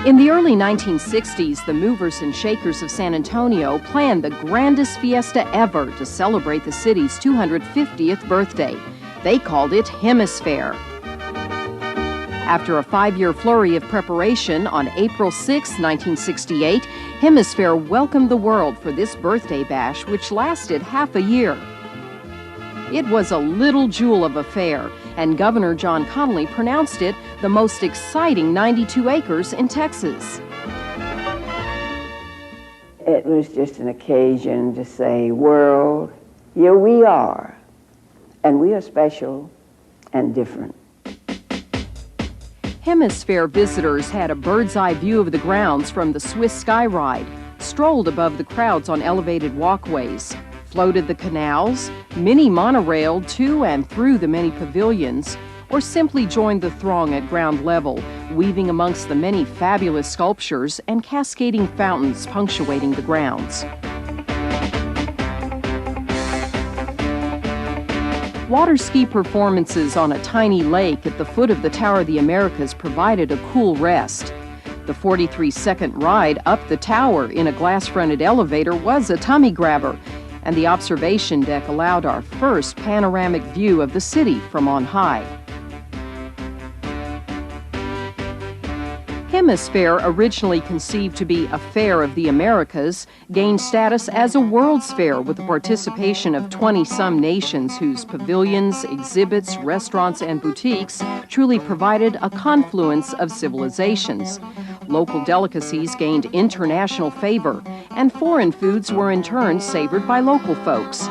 In the early 1960s, the movers and shakers of San Antonio planned the grandest fiesta ever to celebrate the city's 250th birthday. They called it HemisFair. After a 5-year flurry of preparation, on April 6, 1968, HemisFair welcomed the world for this birthday bash, which lasted half a year. It was a little jewel of a fair, and Governor John Connally pronounced it the most exciting 92 acres in Texas. It was just an occasion to say, world, here we are, and we are special and different. HemisFair visitors had a bird's-eye view of the grounds from the Swiss Skyride, strolled above the crowds on elevated walkways, floated the canals, mini monorailed to and through the many pavilions, or simply joined the throng at ground level, weaving amongst the many fabulous sculptures and cascading fountains punctuating the grounds. Water ski performances on a tiny lake at the foot of the Tower of the Americas provided a cool rest. The 43-second ride up the tower in a glass-fronted elevator was a tummy grabber, and the observation deck allowed our first panoramic view of the city from on high. HemisFair, originally conceived to be a fair of the Americas, gained status as a World's Fair with the participation of 20-some nations whose pavilions, exhibits, restaurants, and boutiques truly provided a confluence of civilizations. Local delicacies gained international favor, and foreign foods were in turn savored by local folks.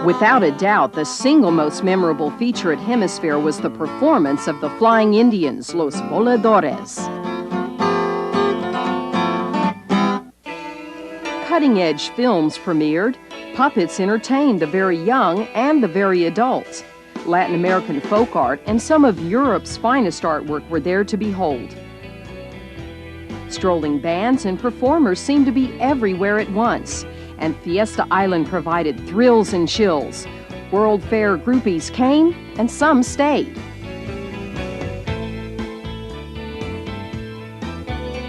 Without a doubt, the single most memorable feature at HemisFair was the performance of the Flying Indians, Los Voladores. Cutting-edge films premiered, puppets entertained the very young and the very adult. Latin American folk art and some of Europe's finest artwork were there to behold. Strolling bands and performers seemed to be everywhere at once, and Fiesta Island provided thrills and chills. World Fair groupies came, and some stayed.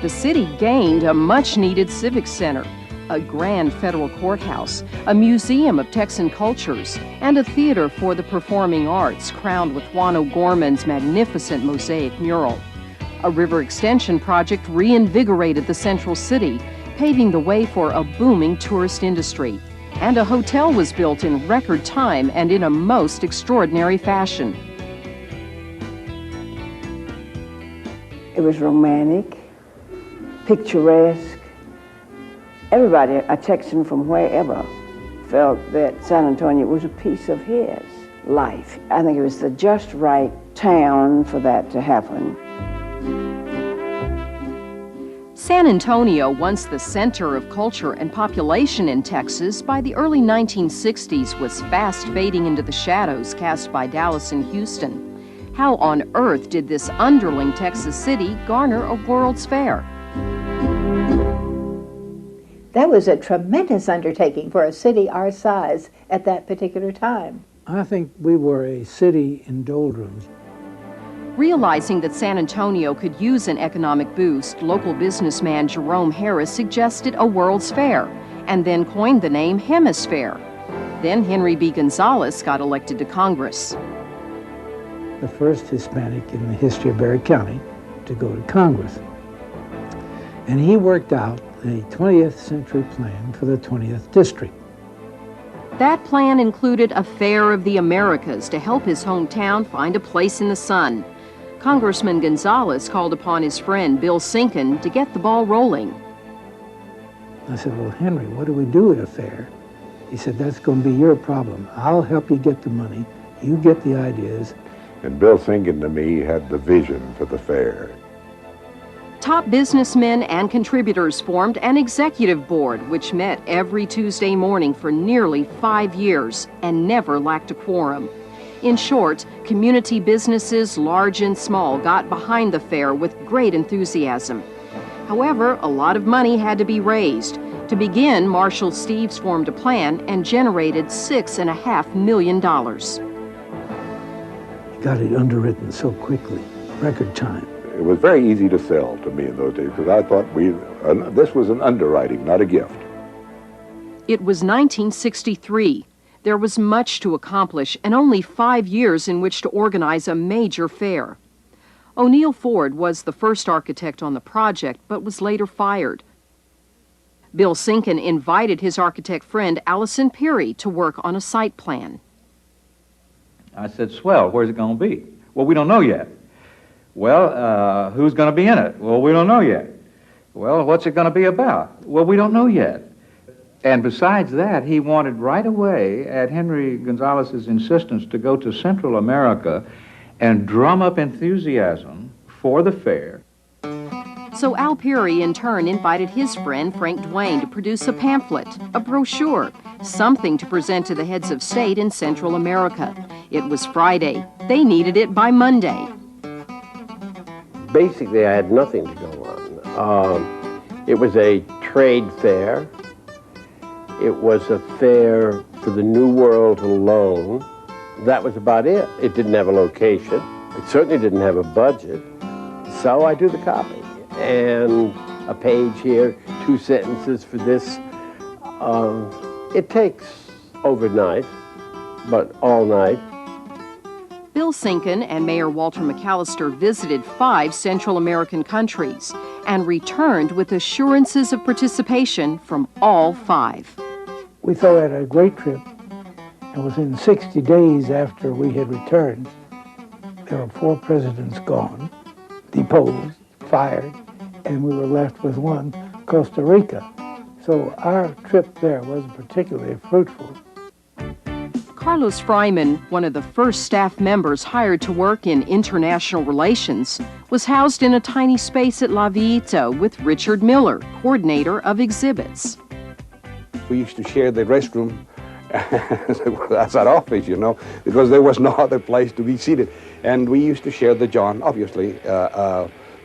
The city gained a much-needed civic center, a grand federal courthouse, a museum of Texan cultures, and a theater for the performing arts crowned with Juan O'Gorman's magnificent mosaic mural. A river extension project reinvigorated the central city, paving the way for a booming tourist industry. And a hotel was built in record time and in a most extraordinary fashion. It was romantic, picturesque. Everybody, a Texan from wherever, felt that San Antonio was a piece of his life. I think it was the just right town for that to happen. San Antonio, once the center of culture and population in Texas, by the early 1960s was fast fading into the shadows cast by Dallas and Houston. How on earth did this underling Texas city garner a World's Fair? That was a tremendous undertaking for a city our size at that particular time. I think we were a city in doldrums. Realizing that San Antonio could use an economic boost, local businessman Jerome Harris suggested a World's Fair and then coined the name HemisFair. Then Henry B. Gonzalez got elected to Congress. The first Hispanic in the history of Barry County to go to Congress. And he worked out a 20th century plan for the 20th district. That plan included a Fair of the Americas to help his hometown find a place in the sun. Congressman Gonzalez called upon his friend Bill Sinkin to get the ball rolling. I said, well, Henry, what do we do at a fair? He said, that's going to be your problem. I'll help you get the money. You get the ideas. And Bill Sinkin, to me, had the vision for the fair. Top businessmen and contributors formed an executive board which met every Tuesday morning for nearly 5 years and never lacked a quorum. In short, community businesses, large and small, got behind the fair with great enthusiasm. However, a lot of money had to be raised. To begin, Marshall Steves formed a plan and generated $6.5 million. He got it underwritten so quickly. record time. It was very easy to sell to me in those days because I thought this was an underwriting, not a gift. It was 1963. There was much to accomplish and only 5 years in which to organize a major fair. O'Neill Ford was the first architect on the project, but was later fired. Bill Sinkin invited his architect friend Allison Peary to work on a site plan. I said, swell, where's it going to be? Well, we don't know yet. Well, who's going to be in it? Well, we don't know yet. Well, what's it going to be about? Well, we don't know yet. And besides that, he wanted right away, at Henry Gonzalez's insistence, to go to Central America and drum up enthusiasm for the fair. So Al Peary, in turn, invited his friend Frank Duane to produce a pamphlet, a brochure, something to present to the heads of state in Central America. It was Friday. They needed it by Monday. Basically, I had nothing to go on. It was a trade fair. It was a fair for the New World alone. That was about it. It didn't have a location. It certainly didn't have a budget. So I do the copy. And a page here, 2 sentences for this. It takes overnight, but all night. Bill Sinkin and Mayor Walter McAllister visited 5 Central American countries and returned with assurances of participation from all 5. We thought we had a great trip, and within 60 days after we had returned, there were 4 presidents gone, deposed, fired, and we were left with one, Costa Rica. So our trip there wasn't particularly fruitful. Carlos Fryman, one of the first staff members hired to work in international relations, was housed in a tiny space at La Villita with Richard Miller, coordinator of exhibits. We used to share the restroom as our office, you know, because there was no other place to be seated. And we used to share the John, obviously,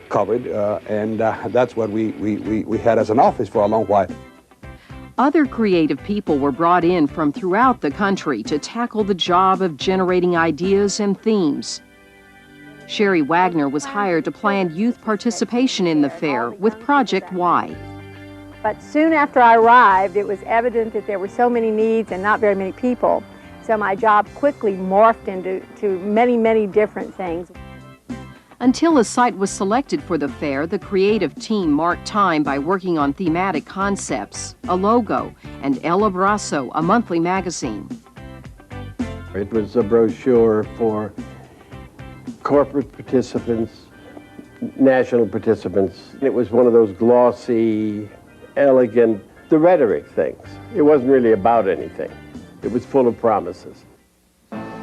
covered, and that's what we had as an office for a long while. Other creative people were brought in from throughout the country to tackle the job of generating ideas and themes. Sherry Wagner was hired to plan youth participation in the fair with Project Y. But soon after I arrived, it was evident that there were so many needs and not very many people. So my job quickly morphed into many different things. Until a site was selected for the fair, the creative team marked time by working on thematic concepts, a logo, and El Abrazo, a monthly magazine. It was a brochure for corporate participants, national participants. It was one of those glossy, elegant, the rhetoric things. It wasn't really about anything. It was full of promises.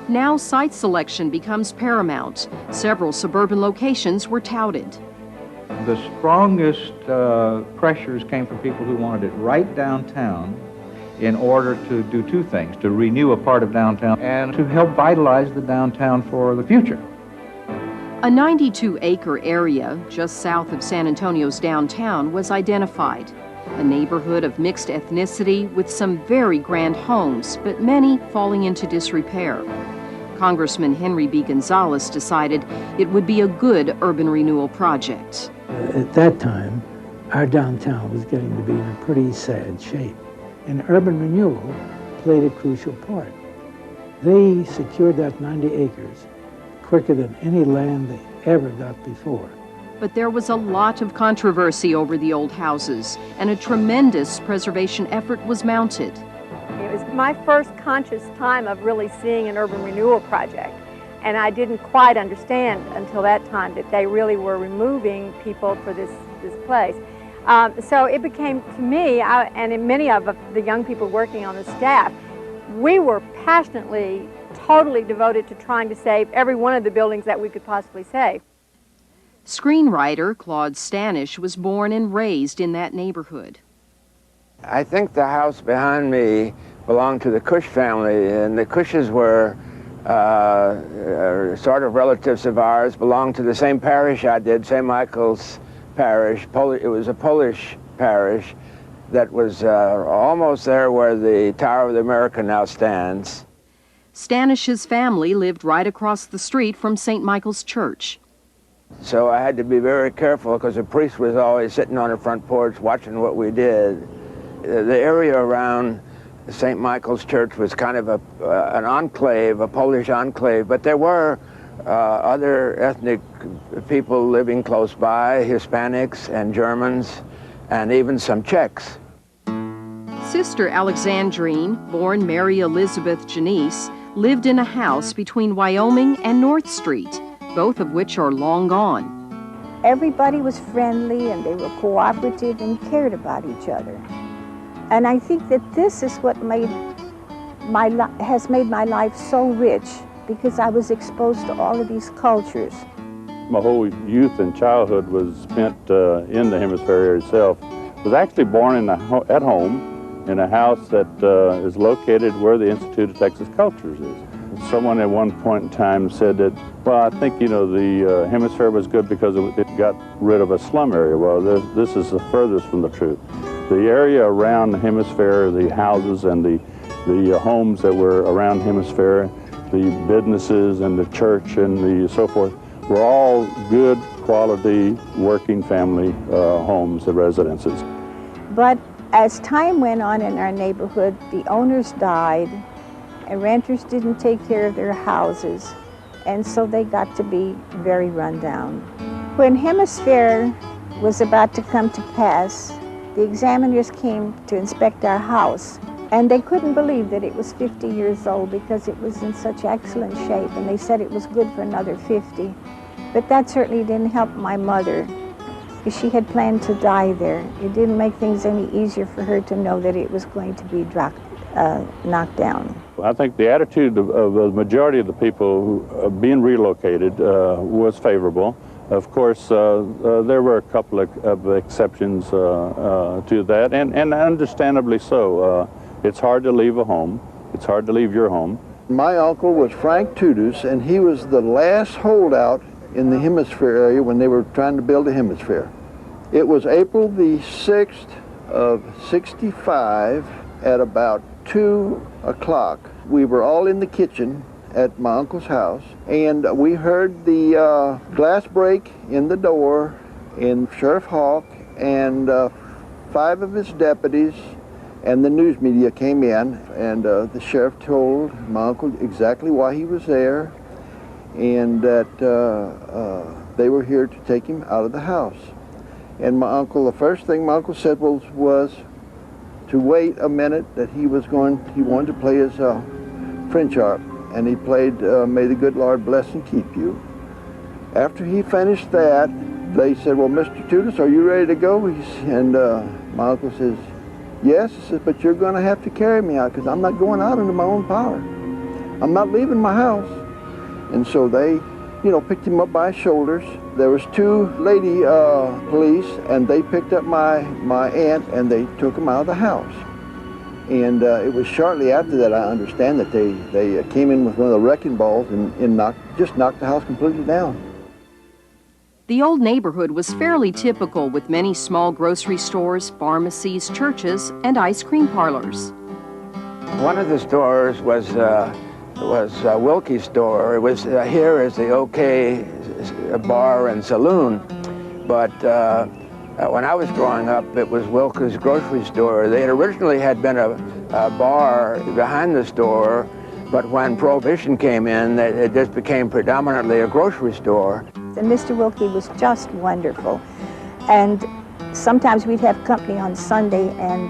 Now site selection becomes paramount. Several suburban locations were touted. The strongest pressures came from people who wanted it right downtown in order to do 2 things, to renew a part of downtown and to help vitalize the downtown for the future. A 92-acre area just south of San Antonio's downtown was identified. A neighborhood of mixed ethnicity with some very grand homes, but many falling into disrepair. Congressman Henry B. Gonzalez decided it would be a good urban renewal project. At that time, our downtown was getting to be in a pretty sad shape, and urban renewal played a crucial part. They secured that 90 acres quicker than any land they ever got before. But there was a lot of controversy over the old houses, and a tremendous preservation effort was mounted. It was my first conscious time of really seeing an urban renewal project. And I didn't quite understand until that time that they really were removing people for this place. So it became, to me, and many of the young people working on the staff, we were passionately, totally devoted to trying to save every one of the buildings that we could possibly save. Screenwriter Claude Stanish was born and raised in that neighborhood. I think the house behind me belonged to the Cush family, and the Cushes were sort of relatives of ours, belonged to the same parish I did, St. Michael's Parish. It was a Polish parish that was almost there where the Tower of the America now stands. Stanish's family lived right across the street from St. Michael's Church. So I had to be very careful because the priest was always sitting on the front porch watching what we did. The area around St. Michael's Church was kind of an enclave, a Polish enclave, but there were other ethnic people living close by, Hispanics and Germans, and even some Czechs. Sister Alexandrine, born Mary Elizabeth Janice, lived in a house between Wyoming and North Street, both of which are long gone. Everybody was friendly and they were cooperative and cared about each other. And I think that this is what has made my life so rich, because I was exposed to all of these cultures. My whole youth and childhood was spent in the Hemisphere area itself. I was actually born at home in a house that is located where the Institute of Texas Cultures is. Someone at one point in time said that, well, I think, you know, the Hemisphere was good because it got rid of a slum area. Well, this is the furthest from the truth. The area around the Hemisphere, the houses and the homes that were around Hemisphere, the businesses and the church and the so forth, were all good quality working family homes and residences. But as time went on in our neighborhood, the owners died and renters didn't take care of their houses, and so they got to be very run down. When Hemisphere was about to come to pass, the examiners came to inspect our house, and they couldn't believe that it was 50 years old because it was in such excellent shape, and they said it was good for another 50. But that certainly didn't help my mother, because she had planned to die there. It didn't make things any easier for her to know that it was going to be knocked down. I think the attitude of the majority of the people who being relocated was favorable. Of course, there were a couple of exceptions to that, and understandably so. It's hard to leave a home. It's hard to leave your home. My uncle was Frank Tudus, and he was the last holdout in the Hemisphere area when they were trying to build a Hemisphere. It was April the 6th of '65 at about 2 o'clock. We were all in the kitchen at my uncle's house, and we heard the glass break in the door, and Sheriff Hawk and 5 of his deputies and the news media came in, and the sheriff told my uncle exactly why he was there, and that they were here to take him out of the house. And my uncle, the first thing my uncle said was to wait a minute, that he wanted to play his French harp, and he played May the Good Lord Bless and Keep You. After he finished that, they said, well, Mr. Tudis, are you ready to go? And my uncle says, yes. He says, but you're going to have to carry me out, because I'm not going out under my own power. I'm not leaving my house. And so they, picked him up by his shoulders. There was 2 lady police, and they picked up my aunt, and they took him out of the house. And it was shortly after that, I understand, that they came in with one of the wrecking balls and just knocked the house completely down. The old neighborhood was fairly typical, with many small grocery stores, pharmacies, churches, and ice cream parlors. One of the stores was Wilkie's store. It was here is the OK Bar and Saloon, but when I was growing up, it was Wilkie's grocery store. They originally had been a bar behind the store, but when Prohibition came in, it just became predominantly a grocery store. And Mr. Wilkie was just wonderful. And sometimes we'd have company on Sunday, and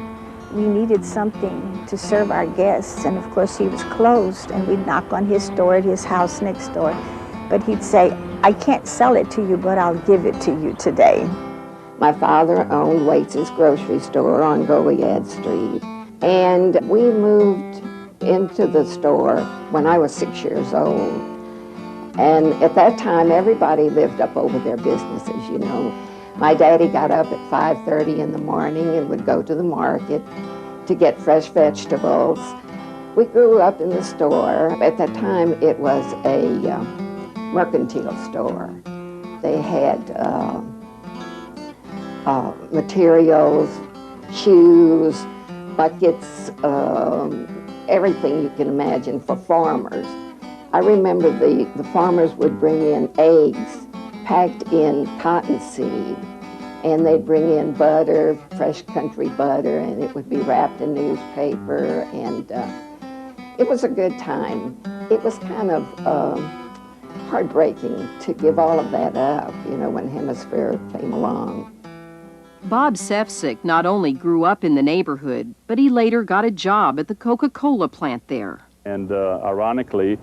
we needed something to serve our guests. And of course, he was closed, and we'd knock on his door at his house next door. But he'd say, I can't sell it to you, but I'll give it to you today. My father owned Waits's grocery store on Goliad Street. And we moved into the store when I was 6 years old. And at that time, everybody lived up over their businesses, My daddy got up at 5:30 in the morning and would go to the market to get fresh vegetables. We grew up in the store. At that time, it was a mercantile store. They had materials, shoes, buckets, everything you can imagine for farmers. I remember the farmers would bring in eggs packed in cottonseed, and they'd bring in butter, fresh country butter, and it would be wrapped in newspaper, and it was a good time. It was kind of heartbreaking to give all of that up, you know, when Hemisphere came along. Bob Sefcik not only grew up in the neighborhood, but he later got a job at the Coca-Cola plant there. And ironically,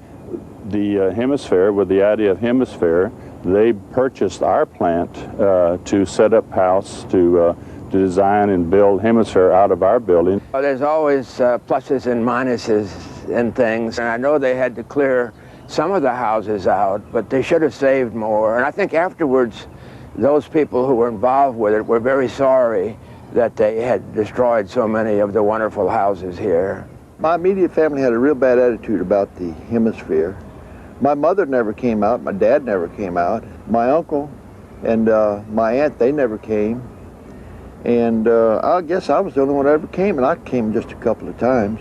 the Hemisphere, with the idea of Hemisphere, they purchased our plant to set up house, to design and build Hemisphere out of our building. Well, there's always pluses and minuses and things, and I know they had to clear some of the houses out, but they should have saved more. And I think afterwards, those people who were involved with it were very sorry that they had destroyed so many of the wonderful houses here. My immediate family had a real bad attitude about the Hemisphere. My mother never came out, my dad never came out, my uncle and my aunt, they never came. And I guess I was the only one that ever came, and I came just a couple of times.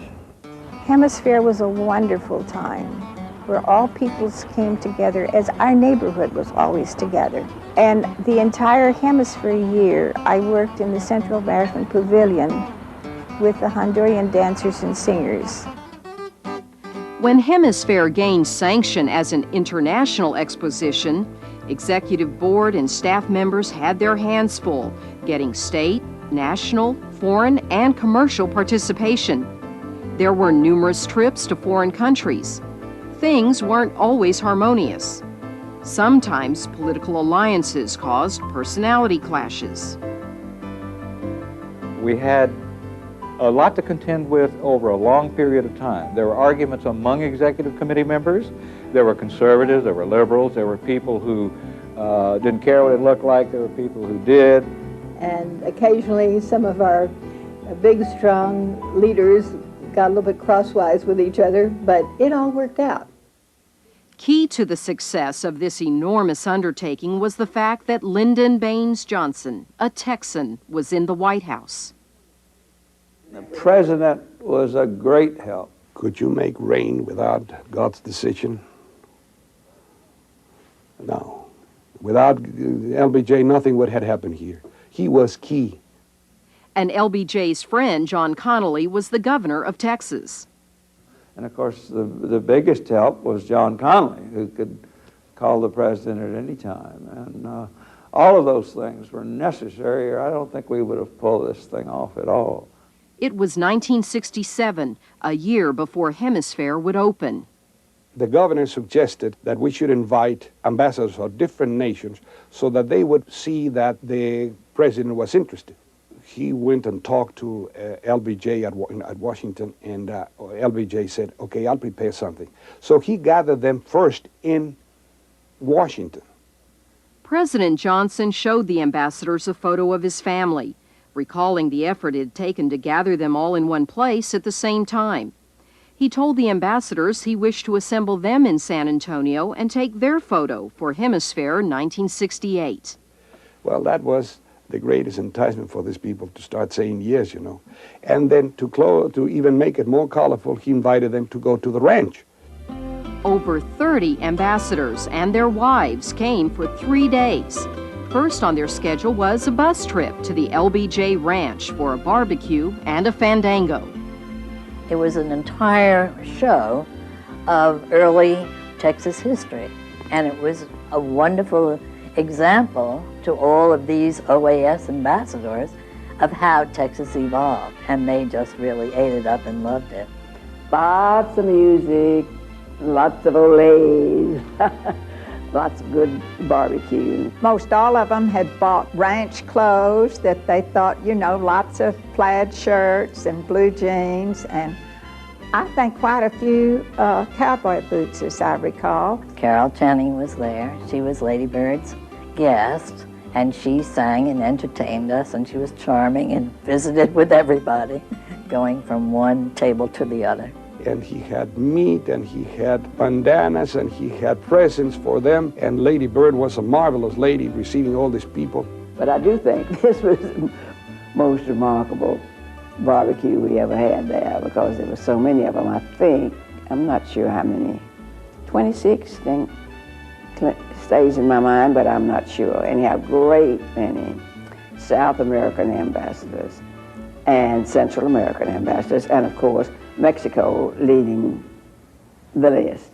Hemisphere was a wonderful time where all peoples came together, as our neighborhood was always together. And the entire Hemisphere year, I worked in the Central Embarrassment Pavilion with the Honduran dancers and singers. When Hemisphere gained sanction as an international exposition, executive board and staff members had their hands full, getting state, national, foreign, and commercial participation. There were numerous trips to foreign countries. Things weren't always harmonious. Sometimes political alliances caused personality clashes. We had a lot to contend with over a long period of time. There were arguments among executive committee members. There were conservatives, there were liberals, there were people who didn't care what it looked like, there were people who did. And occasionally some of our big, strong leaders got a little bit crosswise with each other, but it all worked out. Key to the success of this enormous undertaking was the fact that Lyndon Baines Johnson, a Texan, was in the White House. The president was a great help. Could you make rain without God's decision? No. Without LBJ, nothing would have happened here. He was key. And LBJ's friend, John Connally, was the governor of Texas. And of course, the biggest help was John Connally, who could call the president at any time. And all of those things were necessary, or I don't think we would have pulled this thing off at all. It was 1967, a year before Hemisphere would open. The governor suggested that we should invite ambassadors of different nations so that they would see that the president was interested. He went and talked to LBJ at Washington, and LBJ said, okay, I'll prepare something. So he gathered them first in Washington. President Johnson showed the ambassadors a photo of his family, recalling the effort it had taken to gather them all in one place at the same time. He told the ambassadors he wished to assemble them in San Antonio and take their photo for Hemisphere 1968. Well, that was the greatest enticement for these people to start saying yes, you know. And then to even make it more colorful, he invited them to go to the ranch. Over 30 ambassadors and their wives came for 3 days. First on their schedule was a bus trip to the LBJ Ranch for a barbecue and a fandango. It was an entire show of early Texas history, and it was a wonderful example to all of these OAS ambassadors of how Texas evolved, and they just really ate it up and loved it. Lots of music, lots of olays, lots of good barbecue. Most all of them had bought ranch clothes that they thought, you know, lots of plaid shirts and blue jeans, and I think quite a few cowboy boots, as I recall. Carol Channing was there. She was Lady Bird's guest, and she sang and entertained us, and she was charming and visited with everybody, going from one table to the other. And he had meat, and he had bandanas, and he had presents for them, and Lady Bird was a marvelous lady receiving all these people. But I do think this was the most remarkable barbecue we ever had there, because there were so many of them. I think, I'm not sure how many, 26, then stays in my mind, but I'm not sure. And you have great many South American ambassadors and Central American ambassadors, and of course, Mexico leading the list.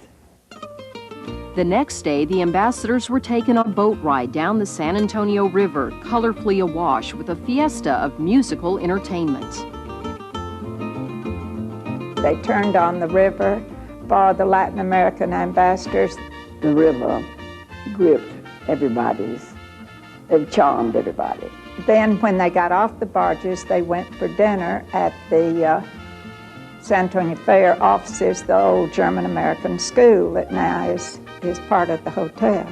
The next day, the ambassadors were taken on a boat ride down the San Antonio River, colorfully awash with a fiesta of musical entertainment. They turned on the river for the Latin American ambassadors. The river gripped it charmed everybody. Then when they got off the barges, they went for dinner at the San Antonio Fair offices, the old German-American school that now is part of the hotel.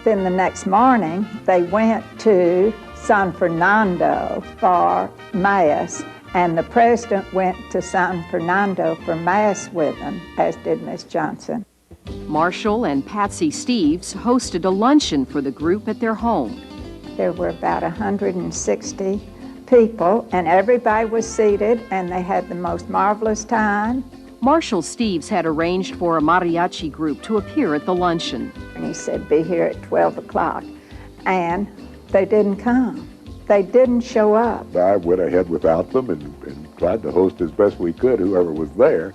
Then the next morning, they went to San Fernando for Mass, and the president went to San Fernando for Mass with them, as did Miss Johnson. Marshall and Patsy Steves hosted a luncheon for the group at their home. There were about 160 people, and everybody was seated, and they had the most marvelous time. Marshall Steves had arranged for a mariachi group to appear at the luncheon. And he said, be here at 12 o'clock, and they didn't come. They didn't show up. I went ahead without them and tried to host as best we could, whoever was there,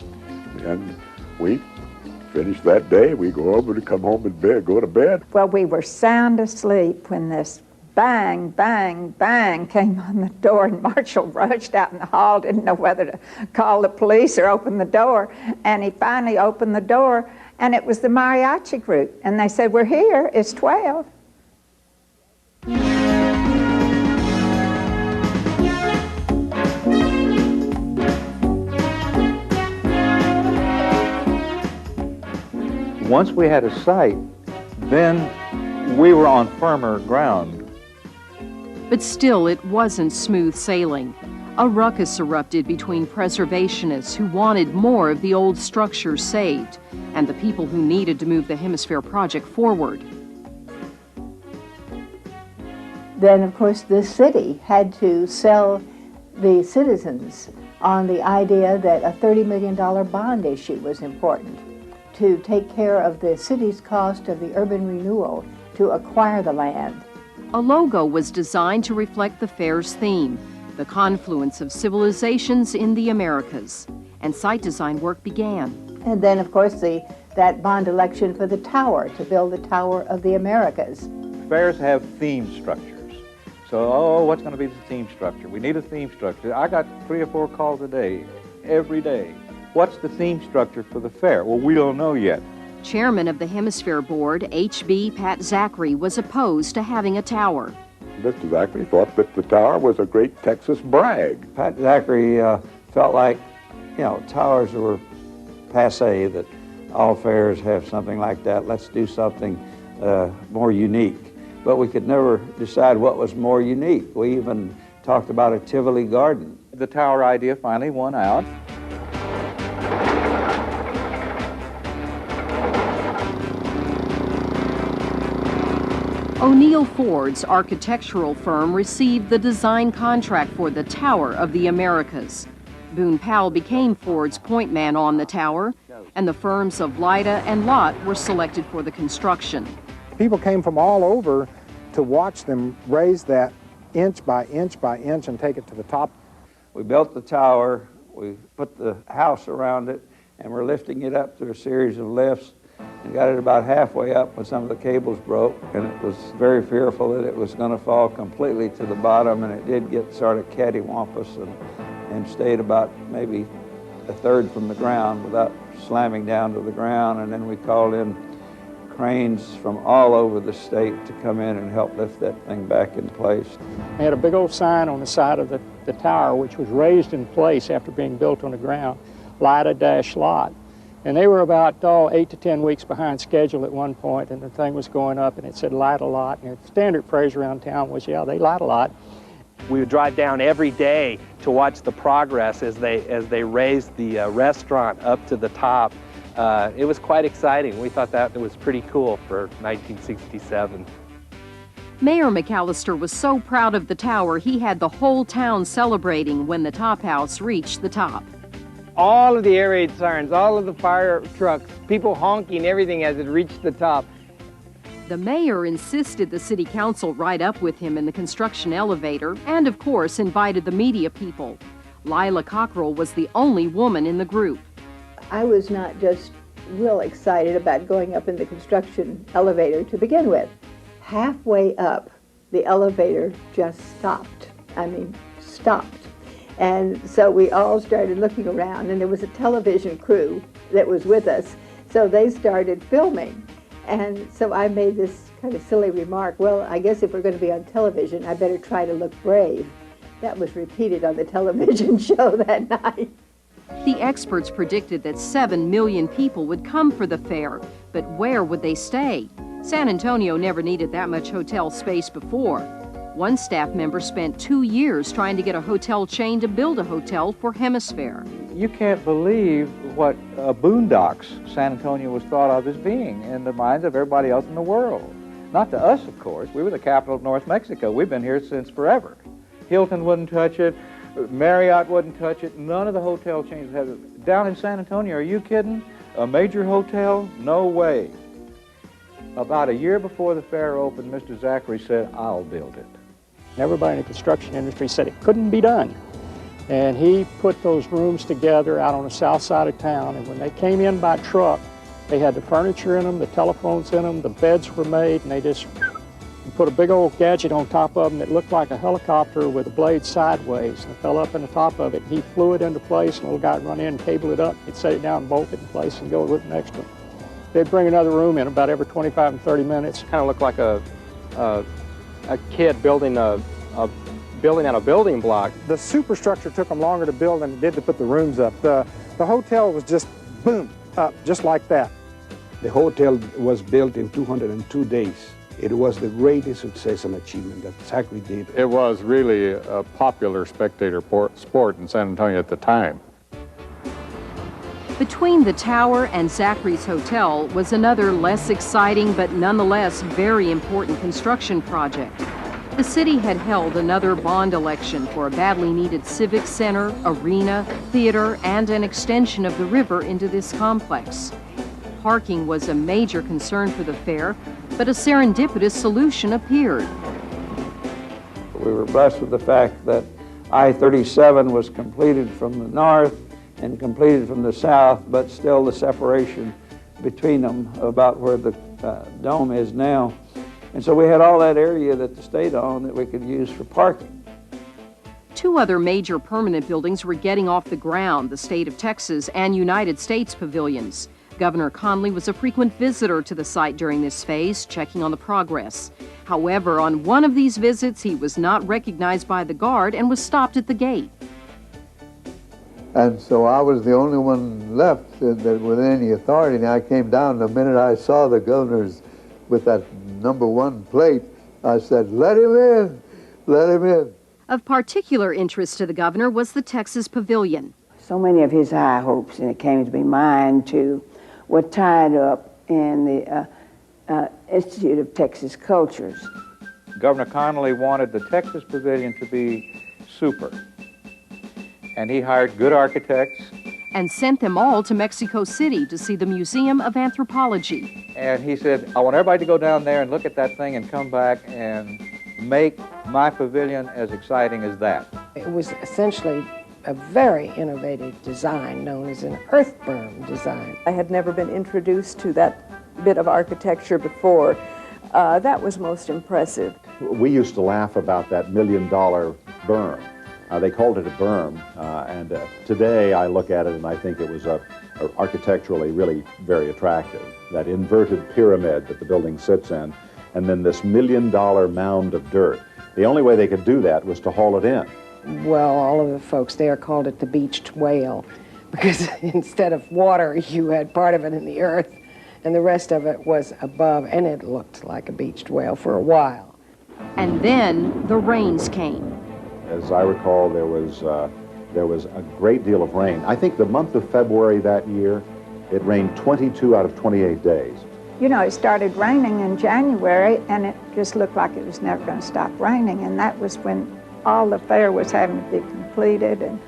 and we finished that day. We go over to come home and go to bed. Well, we were sound asleep when this bang, bang, bang came on the door, and Marshall rushed out in the hall, didn't know whether to call the police or open the door, and he finally opened the door, and it was the mariachi group, and they said, we're here, it's 12. Once we had a site, then we were on firmer ground. But still, it wasn't smooth sailing. A ruckus erupted between preservationists who wanted more of the old structures saved and the people who needed to move the Hemisphere project forward. Then, of course, the city had to sell the citizens on the idea that a $30 million bond issue was important to take care of the city's cost of the urban renewal to acquire the land. A logo was designed to reflect the fair's theme, the confluence of civilizations in the Americas, and site design work began. And then, of course, that bond election for the tower, to build the Tower of the Americas. Fairs have theme structures. So, what's going to be the theme structure? We need a theme structure. I got 3 or 4 calls a day, every day. What's the theme structure for the fair? Well, we don't know yet. Chairman of the Hemisphere Board, H.B. Pat Zachary, was opposed to having a tower. Mr. Zachary thought that the tower was a great Texas brag. Pat Zachary felt like, towers were passé, that all fairs have something like that. Let's do something more unique. But we could never decide what was more unique. We even talked about a Tivoli garden. The tower idea finally won out. O'Neill Ford's architectural firm received the design contract for the Tower of the Americas. Boone Powell became Ford's point man on the tower, and the firms of Lyda and Lott were selected for the construction. People came from all over to watch them raise that inch by inch by inch and take it to the top. We built the tower, we put the house around it, and we're lifting it up through a series of lifts, and got it about halfway up when some of the cables broke, and it was very fearful that it was going to fall completely to the bottom, and it did get sort of cattywampus and stayed about maybe a third from the ground without slamming down to the ground. And then we called in cranes from all over the state to come in and help lift that thing back in place. They had a big old sign on the side of the tower, which was raised in place after being built on the ground, Lyda-Lott. And they were about 8 to 10 weeks behind schedule at one point, and the thing was going up, and it said Lyda-Lott. And the standard phrase around town was, yeah, they light a lot. We would drive down every day to watch the progress as they raised the restaurant up to the top. It was quite exciting. We thought that was pretty cool for 1967. Mayor McAllister was so proud of the tower, he had the whole town celebrating when the top house reached the top. All of the air raid sirens, all of the fire trucks, people honking, everything as it reached the top. The mayor insisted the city council ride up with him in the construction elevator and, of course, invited the media people. Lila Cockrell was the only woman in the group. I was not just real excited about going up in the construction elevator to begin with. Halfway up, the elevator just stopped. I mean, stopped. And so we all started looking around, and there was a television crew that was with us, so they started filming. And so I made this kind of silly remark, well, I guess if we're going to be on television, I better try to look brave. That was repeated on the television show that night. The experts predicted that 7 million people would come for the fair, but where would they stay? San Antonio never needed that much hotel space before. One staff member spent 2 years trying to get a hotel chain to build a hotel for Hemisphere. You can't believe what boondocks San Antonio was thought of as being in the minds of everybody else in the world. Not to us, of course. We were the capital of North Mexico. We've been here since forever. Hilton wouldn't touch it. Marriott wouldn't touch it. None of the hotel chains had it. Down in San Antonio, are you kidding? A major hotel? No way. About a year before the fair opened, Mr. Zachary said, I'll build it. Everybody in the construction industry said it couldn't be done. And he put those rooms together out on the south side of town, and when they came in by truck, they had the furniture in them, the telephones in them, the beds were made, and they just put a big old gadget on top of them that looked like a helicopter with the blade sideways, and it fell up in the top of it. He flew it into place, and a little guy would run in and cable it up. He'd set it down and bolt it in place and go with it next to him. They'd bring another room in about every 25 and 30 minutes. Kind of looked like a kid building out a building block. The superstructure took them longer to build than it did to put the rooms up. The hotel was just boom, up, just like that. The hotel was built in 202 days. It was the greatest success and achievement that Zachary did. It was really a popular spectator sport in San Antonio at the time. Between the tower and Zachary's Hotel was another less exciting but nonetheless very important construction project. The city had held another bond election for a badly needed civic center, arena, theater, and an extension of the river into this complex. Parking was a major concern for the fair, but a serendipitous solution appeared. We were blessed with the fact that I-37 was completed from the north and completed from the south, but still the separation between them about where the dome is now. And so we had all that area that the state owned that we could use for parking. 2 other major permanent buildings were getting off the ground, the state of Texas and United States pavilions. Governor Conley was a frequent visitor to the site during this phase, checking on the progress. However, on one of these visits, he was not recognized by the guard and was stopped at the gate. And so I was the only one left that with any authority. And I came down, the minute I saw the governor's with that #1 plate, I said, let him in, let him in. Of particular interest to the governor was the Texas Pavilion. So many of his high hopes, and it came to be mine too, were tied up in the Institute of Texas Cultures. Governor Connolly wanted the Texas Pavilion to be super. And he hired good architects. And sent them all to Mexico City to see the Museum of Anthropology. And he said, I want everybody to go down there and look at that thing and come back and make my pavilion as exciting as that. It was essentially a very innovative design known as an earth berm design. I had never been introduced to that bit of architecture before. That was most impressive. We used to laugh about that $1 million berm. They called it a berm, and today I look at it and I think it was architecturally really very attractive. That inverted pyramid that the building sits in, and then this $1 million mound of dirt. The only way they could do that was to haul it in. Well, all of the folks there called it the beached whale, because instead of water, you had part of it in the earth, and the rest of it was above, and it looked like a beached whale for a while. And then the rains came. As I recall, there was a great deal of rain. I think the month of February that year, it rained 22 out of 28 days. You know, it started raining in January, and it just looked like it was never going to stop raining, and that was when all the fair was having to be completed, and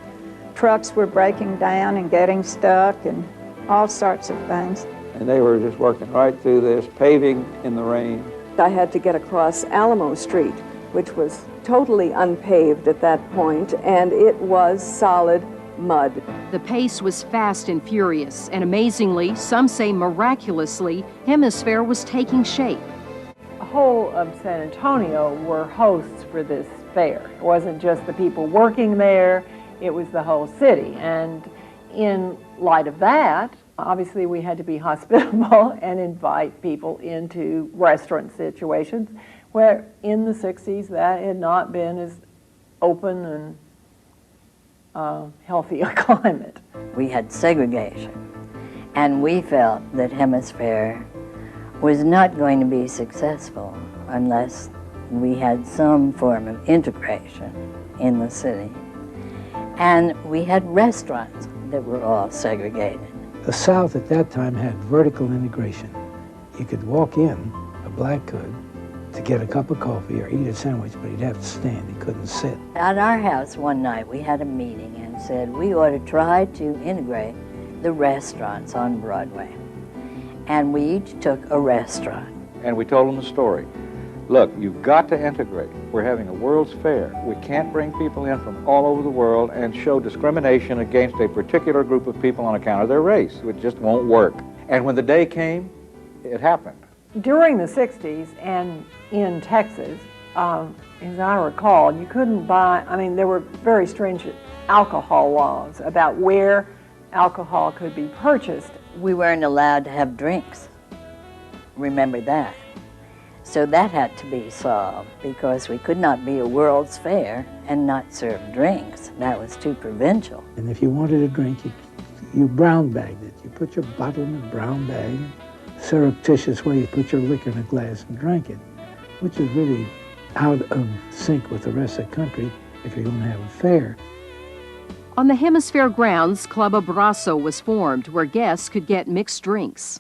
trucks were breaking down and getting stuck, and all sorts of things. And they were just working right through this, paving in the rain. I had to get across Alamo Street, which was totally unpaved at that point, and it was solid mud. The pace was fast and furious, and amazingly, some say miraculously, Hemisphere was taking shape. The whole of San Antonio were hosts for this fair. It wasn't just the people working there, it was the whole city. And in light of that, obviously we had to be hospitable and invite people into restaurant situations where in the 60s that had not been as open and healthy a climate. We had segregation, and we felt that Hemisphere was not going to be successful unless we had some form of integration in the city. And we had restaurants that were all segregated. The South at that time had vertical integration. You could walk in, a black could, to get a cup of coffee or eat a sandwich, but he'd have to stand, he couldn't sit. At our house one night, we had a meeting and said we ought to try to integrate the restaurants on Broadway. And we each took a restaurant. And we told them the story. Look, you've got to integrate. We're having a World's Fair. We can't bring people in from all over the world and show discrimination against a particular group of people on account of their race. It just won't work. And when the day came, it happened. During the 60s and in Texas, as I recall, you couldn't buy, there were very stringent alcohol laws about where alcohol could be purchased. We weren't allowed to have drinks. Remember that. So that had to be solved because we could not be a World's Fair and not serve drinks. That was too provincial. And if you wanted a drink, you brown bagged it. You put your bottle in a brown bag, surreptitious way you put your liquor in a glass and drank it, which is really out of sync with the rest of the country if you're going to have a fair. On the Hemisphere grounds, Club Abrazo was formed where guests could get mixed drinks.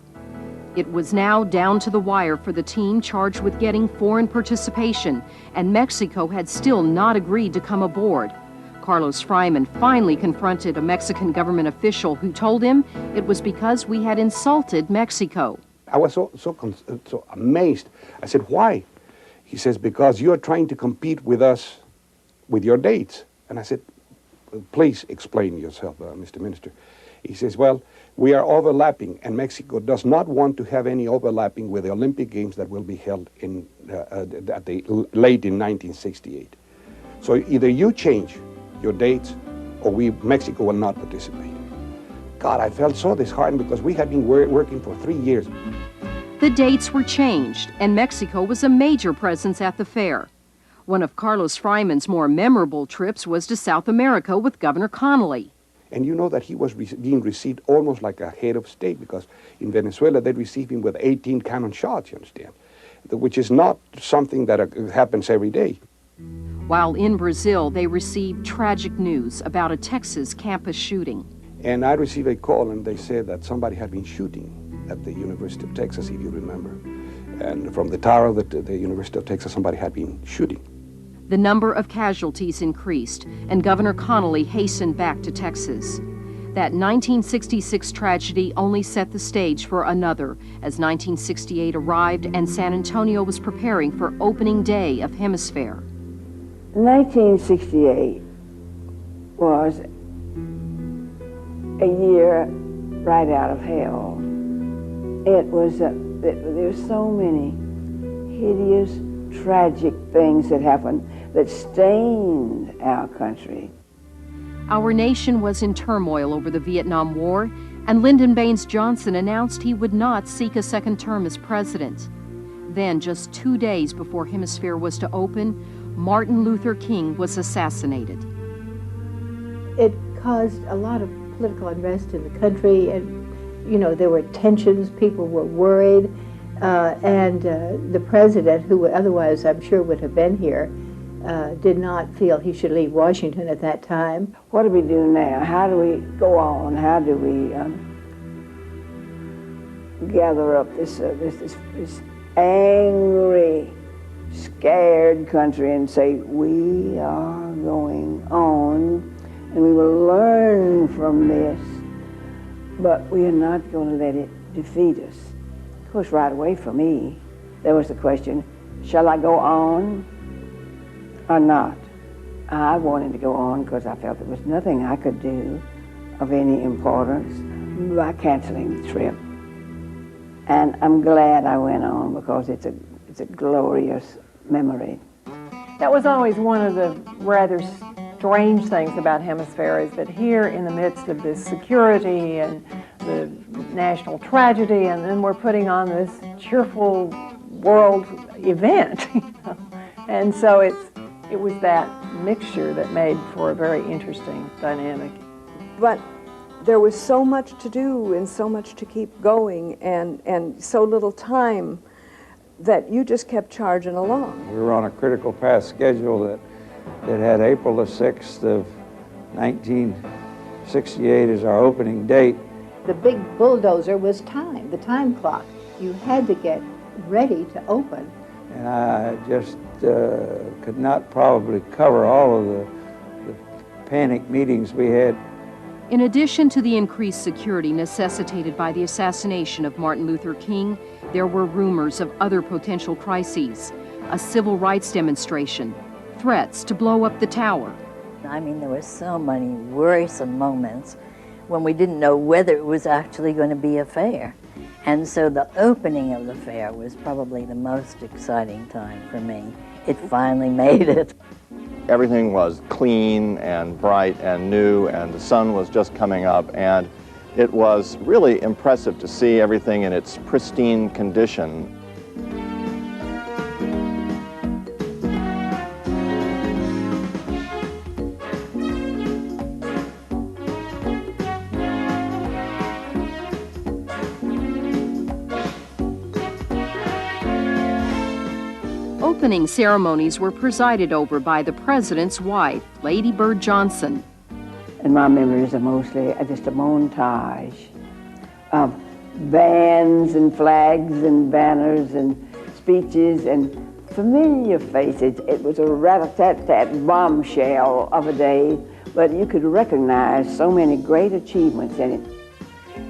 It was now down to the wire for the team charged with getting foreign participation, and Mexico had still not agreed to come aboard. Carlos Freiman finally confronted a Mexican government official who told him it was because we had insulted Mexico. I was so amazed. I said, why? He says, because you're trying to compete with us with your dates. And I said, please explain yourself, Mr. Minister. He says, well, we are overlapping, and Mexico does not want to have any overlapping with the Olympic Games that will be held in late in 1968. So either you change your dates, or Mexico will not participate. God, I felt so disheartened because we had been working for 3 years. The dates were changed, and Mexico was a major presence at the fair. One of Carlos Freiman's more memorable trips was to South America with Governor Connolly. And you know that he was being received almost like a head of state, because in Venezuela they received him with 18 cannon shots, you understand, which is not something that happens every day. While in Brazil, they received tragic news about a Texas campus shooting. And I received a call, and they said that somebody had been shooting at the University of Texas, if you remember. And from the tower of the University of Texas, somebody had been shooting. The number of casualties increased, and Governor Connolly hastened back to Texas. That 1966 tragedy only set the stage for another, as 1968 arrived and San Antonio was preparing for opening day of Hemisphere. 1968 was a year right out of hell. It was, there were so many hideous, tragic things that happened that stained our country. Our nation was in turmoil over the Vietnam War, and Lyndon Baines Johnson announced he would not seek a second term as president. Then, just 2 days before Hemisphere was to open, Martin Luther King was assassinated. It caused a lot of political unrest in the country, and there were tensions, people were worried, and the president, who otherwise I'm sure would have been here, did not feel he should leave Washington at that time. What do we do now? How do we go on? How do we gather up this angry, scared country and say, we are going on and we will learn from this, but we are not going to let it defeat us. Of course, right away for me, there was the question, shall I go on or not? I wanted to go on because I felt there was nothing I could do of any importance by canceling the trip. And I'm glad I went on because it's a glorious memory. That was always one of the rather strange things about Hemisphere, is that here in the midst of this security and the national tragedy, and then we're putting on this cheerful world event. And so it was that mixture that made for a very interesting dynamic. But there was so much to do and so much to keep going and so little time that you just kept charging along. We were on a critical path schedule that had April the 6th of 1968 as our opening date. The big bulldozer was time, the time clock. You had to get ready to open. And I just could not probably cover all of the panic meetings we had. In addition to the increased security necessitated by the assassination of Martin Luther King, there were rumors of other potential crises, a civil rights demonstration, threats to blow up the tower. I mean, there were so many worrisome moments when we didn't know whether it was actually going to be a fair. And so the opening of the fair was probably the most exciting time for me. It finally made it. Everything was clean and bright and new, and the sun was just coming up, and it was really impressive to see everything in its pristine condition. Opening ceremonies were presided over by the president's wife, Lady Bird Johnson. And my memories are mostly just a montage of bands and flags and banners and speeches and familiar faces. It was a rat-a-tat-tat bombshell of a day, but you could recognize so many great achievements in it.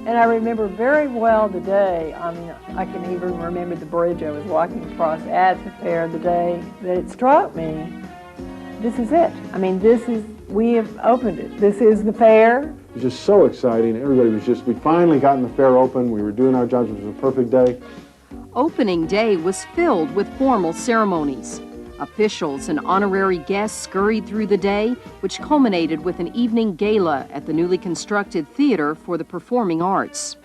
And I remember very well the day, I mean, I can even remember the bridge I was walking across at the fair the day that it struck me. This is it. I mean, we have opened it. This is the fair. It was just so exciting. Everybody was just, we'd finally gotten the fair open. We were doing our jobs. It was a perfect day. Opening day was filled with formal ceremonies. Officials and honorary guests scurried through the day, which culminated with an evening gala at the newly constructed Theater for the Performing Arts.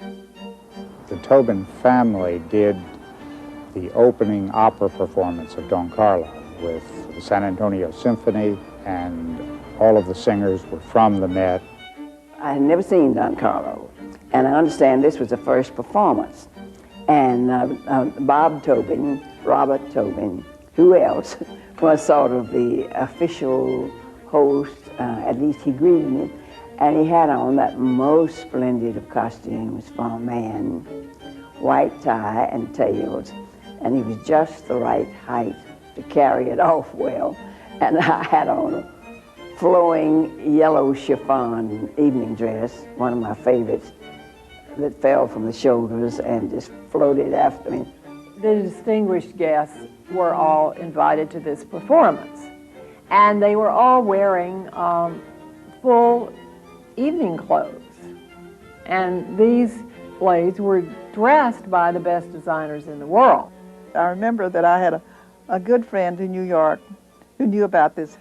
The Tobin family did the opening opera performance of Don Carlo with the San Antonio Symphony, and all of the singers were from the Met. I had never seen Don Carlo, and I understand this was the first performance. And Bob Tobin, Robert Tobin, who else was sort of the official host, at least he greeted me, and he had on that most splendid of costumes for a man, white tie and tails, and he was just the right height to carry it off well. And I had on a flowing yellow chiffon evening dress, one of my favorites, that fell from the shoulders and just floated after me. The distinguished guests were all invited to this performance, and they were all wearing full evening clothes. And these blades were dressed by the best designers in the world. I remember that I had a good friend in New York who knew about this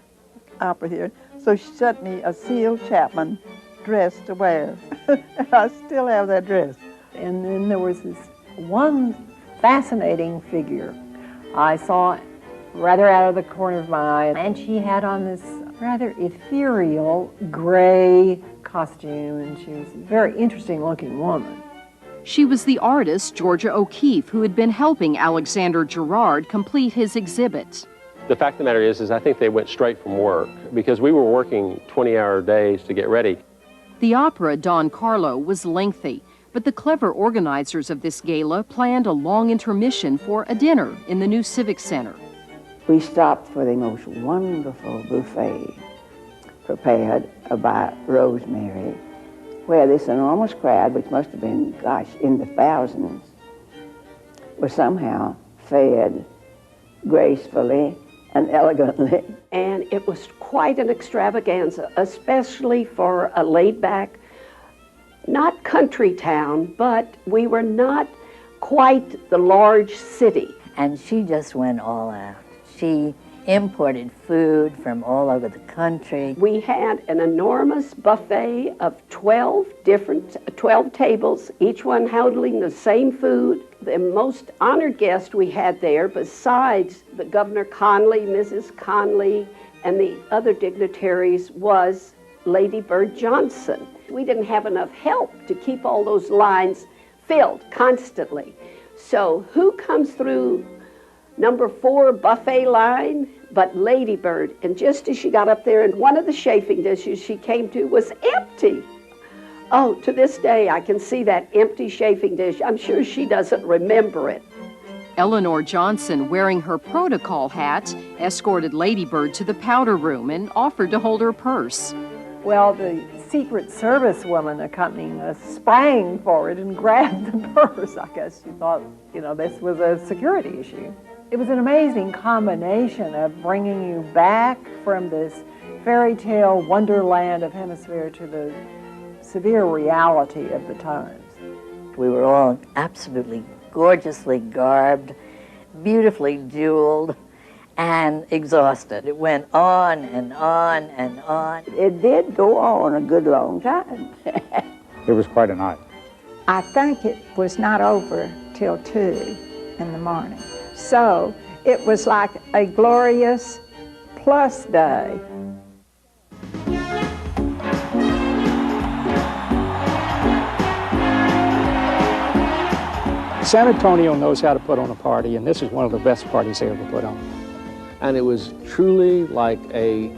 opera here, so she sent me a Seal Chapman dress to wear. And I still have that dress. And then there was this one fascinating figure I saw rather out of the corner of my eye, and she had on this rather ethereal gray costume, and she was a very interesting looking woman. She was the artist Georgia O'Keeffe, who had been helping Alexander Gerard complete his exhibit. The fact of the matter is I think they went straight from work, because we were working 20-hour days to get ready. The opera, Don Carlo, was lengthy, but the clever organizers of this gala planned a long intermission for a dinner in the new Civic Center. We stopped for the most wonderful buffet prepared by Rosemary, where this enormous crowd, which must have been, gosh, in the thousands, was somehow fed gracefully and elegantly. And it was quite an extravaganza, especially for a laid-back, not country town, but we were not quite the large city. And she just went all out. She imported food from all over the country. We had an enormous buffet of 12 tables, each one holding the same food. The most honored guest we had there, besides the Governor Conley, Mrs. Conley, and the other dignitaries, was Lady Bird Johnson. We didn't have enough help to keep all those lines filled constantly. So who comes through number 4 buffet line but Lady Bird? And just as she got up there, and one of the chafing dishes she came to was empty. Oh, to this day I can see that empty chafing dish. I'm sure she doesn't remember it. Eleanor Johnson, wearing her protocol hat, escorted Lady Bird to the powder room and offered to hold her purse. Well, the Secret Service woman accompanying us sprang forward and grabbed the purse. I guess she thought, this was a security issue. It was an amazing combination of bringing you back from this fairy tale wonderland of Hemisphere to the severe reality of the times. We were all absolutely gorgeously garbed, beautifully jeweled, and exhausted. It went on and on and on. It did go on a good long time. It was quite a night. I think it was not over till 2 in the morning. So it was like a glorious plus day. San Antonio knows how to put on a party, and this is one of the best parties they ever put on. And it was truly like a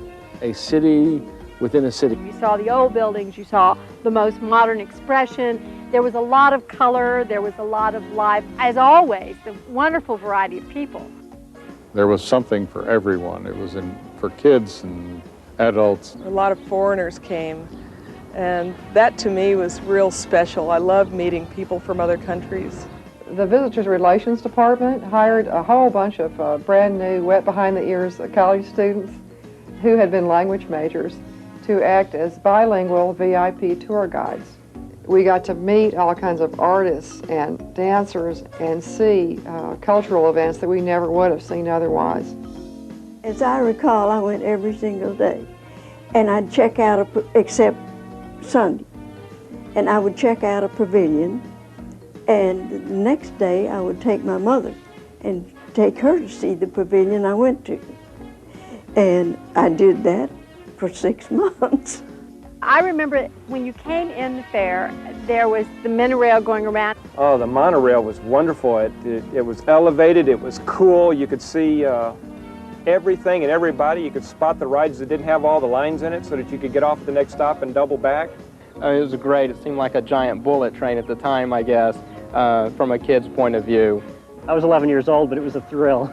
city within a city. You saw the old buildings, you saw the most modern expression. There was a lot of color, there was a lot of life. As always, the wonderful variety of people. There was something for everyone. It was for kids and adults. A lot of foreigners came, and that to me was real special. I love meeting people from other countries. The Visitors Relations Department hired a whole bunch of brand new, wet behind the ears college students who had been language majors to act as bilingual VIP tour guides. We got to meet all kinds of artists and dancers and see cultural events that we never would have seen otherwise. As I recall, I went every single day, and I'd check out, except Sunday, and I would check out a pavilion. And the next day, I would take my mother and take her to see the pavilion I went to. And I did that for 6 months. I remember when you came in the fair, there was the monorail going around. Oh, the monorail was wonderful. It was elevated, it was cool. You could see everything and everybody. You could spot the rides that didn't have all the lines in it so that you could get off at the next stop and double back. It was great. It seemed like a giant bullet train at the time, I guess, from a kid's point of view. I was 11 years old, but it was a thrill.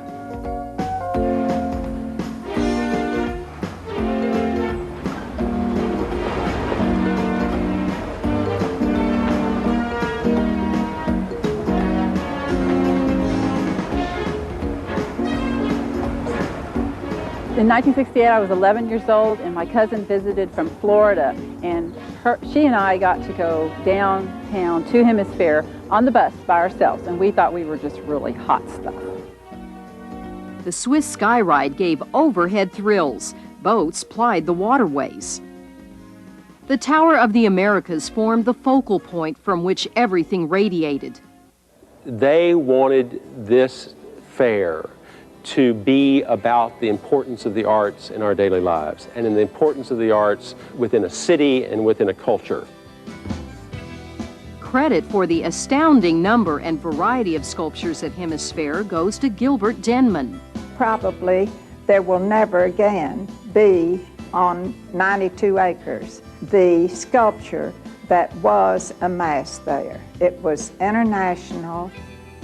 In 1968, I was 11 years old, and my cousin visited from Florida, and she and I got to go downtown to Hemisphere on the bus by ourselves, and we thought we were just really hot stuff. The Swiss Skyride gave overhead thrills. Boats plied the waterways. The Tower of the Americas formed the focal point from which everything radiated. They wanted this fair to be about the importance of the arts in our daily lives and in the importance of the arts within a city and within a culture. Credit for the astounding number and variety of sculptures at Hemisphere goes to Gilbert Denman. Probably there will never again be on 92 acres the sculpture that was amassed there. It was international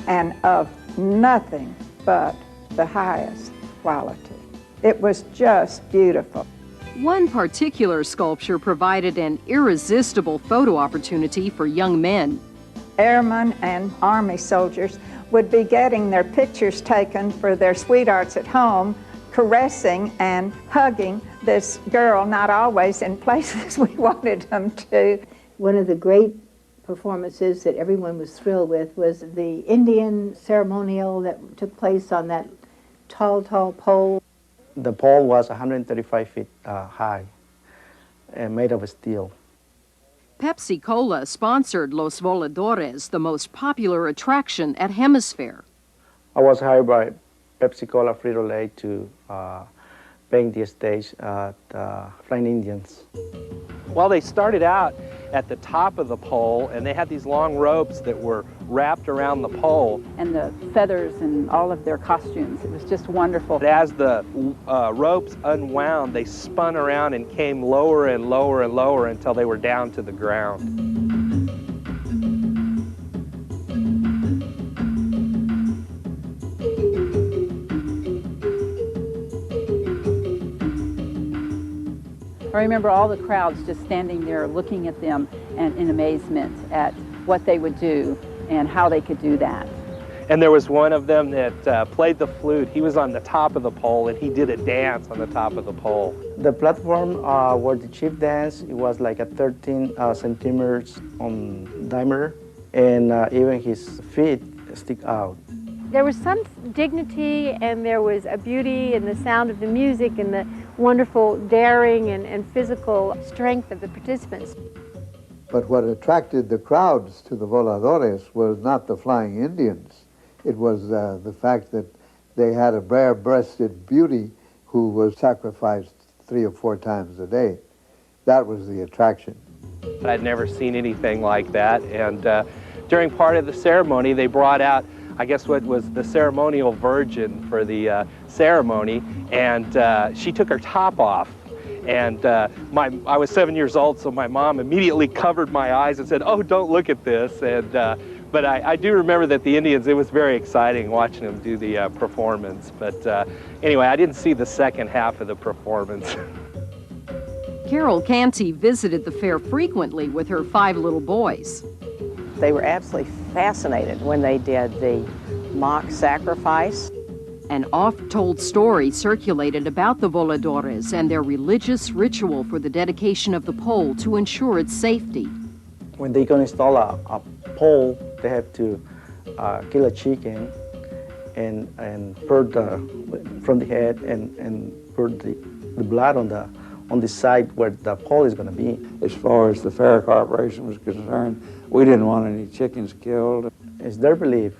and of nothing but the highest quality. It was just beautiful. One particular sculpture provided an irresistible photo opportunity for young men. Airmen and Army soldiers would be getting their pictures taken for their sweethearts at home, caressing and hugging this girl, not always in places we wanted them to. One of the great performances that everyone was thrilled with was the Indian ceremonial that took place on that tall pole. The pole was 135 feet high and made of steel. Pepsi Cola sponsored Los Voladores, the most popular attraction at Hemisphere. I was hired by Pepsi Cola Frito-Lay to paint the stage at Flying Indians. Well, they started out at the top of the pole, and they had these long ropes that were wrapped around the pole. And the feathers and all of their costumes, it was just wonderful. As the ropes unwound, they spun around and came lower and lower and lower until they were down to the ground. I remember all the crowds just standing there looking at them and in amazement at what they would do and how they could do that. And there was one of them that played the flute. He was on the top of the pole and he did a dance on the top of the pole. The platform where the chief danced, it was like a 13 centimeters diameter, and even his feet stick out. There was some dignity and there was a beauty in the sound of the music and the wonderful daring and physical strength of the participants. But what attracted the crowds to the Voladores was not the Flying Indians. It was the fact that they had a bare-breasted beauty who was sacrificed 3 or 4 times a day. That was the attraction. I'd never seen anything like that, and during part of the ceremony they brought out, I guess, what was the ceremonial virgin for the ceremony, and she took her top off. And I was 7 years old, so my mom immediately covered my eyes and said, "Oh, don't look at this." And but I do remember that the Indians, it was very exciting watching them do the performance. But anyway, I didn't see the second half of the performance. Carol Canty visited the fair frequently with her 5 little boys. They were absolutely fascinated when they did the mock sacrifice. An oft-told story circulated about the Voladores and their religious ritual for the dedication of the pole to ensure its safety. When they're going to install a pole, they have to kill a chicken and put from the head and put the blood on the side where the pole is going to be. As far as the fair corporation was concerned, we didn't want any chickens killed. It's their belief,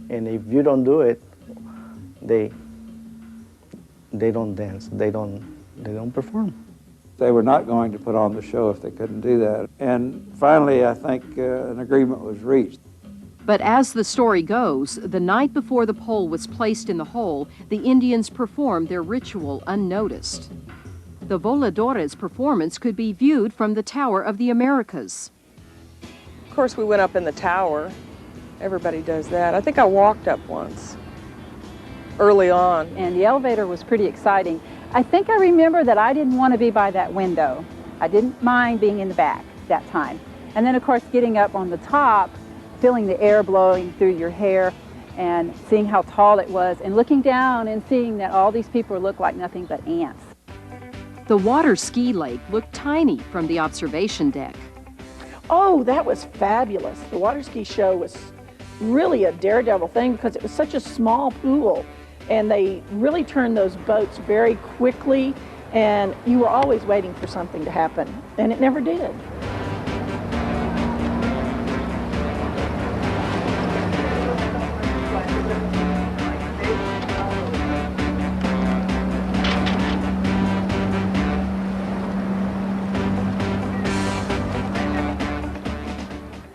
and if you don't do it, they don't dance, they don't perform. They were not going to put on the show if they couldn't do that. And finally, I think an agreement was reached. But as the story goes, the night before the pole was placed in the hole, the Indians performed their ritual unnoticed. The Voladores' performance could be viewed from the Tower of the Americas. Of course, we went up in the tower. Everybody does that. I think I walked up once, early on. And the elevator was pretty exciting. I think I remember that I didn't want to be by that window. I didn't mind being in the back that time. And then, of course, getting up on the top, feeling the air blowing through your hair and seeing how tall it was and looking down and seeing that all these people looked like nothing but ants. The water ski lake looked tiny from the observation deck. Oh, that was fabulous. The water ski show was really a daredevil thing because it was such a small pool and they really turned those boats very quickly and you were always waiting for something to happen and it never did.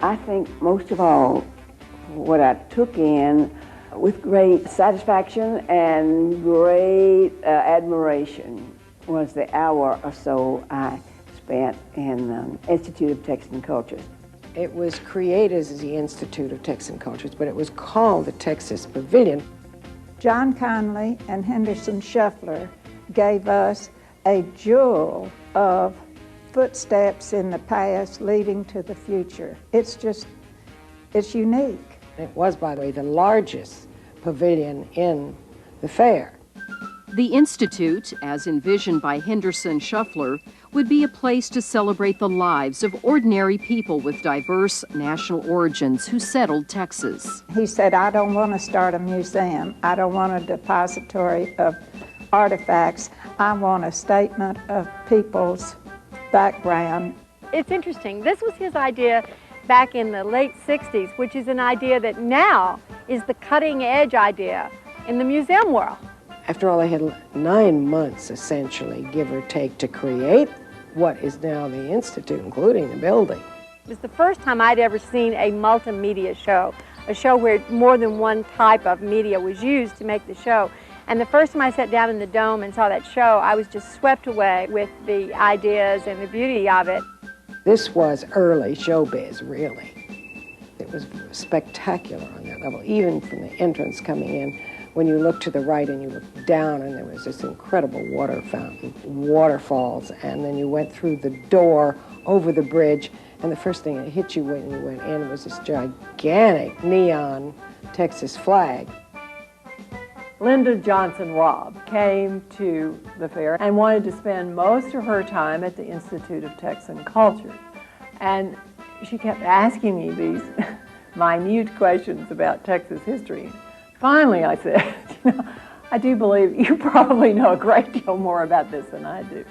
I think most of all, what I took in with great satisfaction and great admiration was the hour or so I spent in the Institute of Texan Cultures. It was created as the Institute of Texan Cultures, but it was called the Texas Pavilion. John Conley and Henderson Shuffler gave us a jewel of footsteps in the past leading to the future. It's unique. It was, by the way, the largest pavilion in the fair. The Institute, as envisioned by Henderson Shuffler, would be a place to celebrate the lives of ordinary people with diverse national origins who settled Texas. He said, I don't want to start a museum. I don't want a depository of artifacts. I want a statement of people's background. It's interesting. This was his idea back in the late 60s, which is an idea that now is the cutting edge idea in the museum world. After all, they had 9 months, essentially, give or take, to create what is now the Institute, including the building. It was the first time I'd ever seen a multimedia show, a show where more than one type of media was used to make the show. And the first time I sat down in the Dome and saw that show, I was just swept away with the ideas and the beauty of it. This was early showbiz, really. It was spectacular on that level, even from the entrance coming in. When you look to the right and you look down, and there was this incredible water fountain, waterfalls, and then you went through the door over the bridge, and the first thing that hit you when you went in was this gigantic neon Texas flag. Linda Johnson Robb came to the fair and wanted to spend most of her time at the Institute of Texan Culture. And she kept asking me these minute questions about Texas history. Finally, I said, I do believe you probably know a great deal more about this than I do.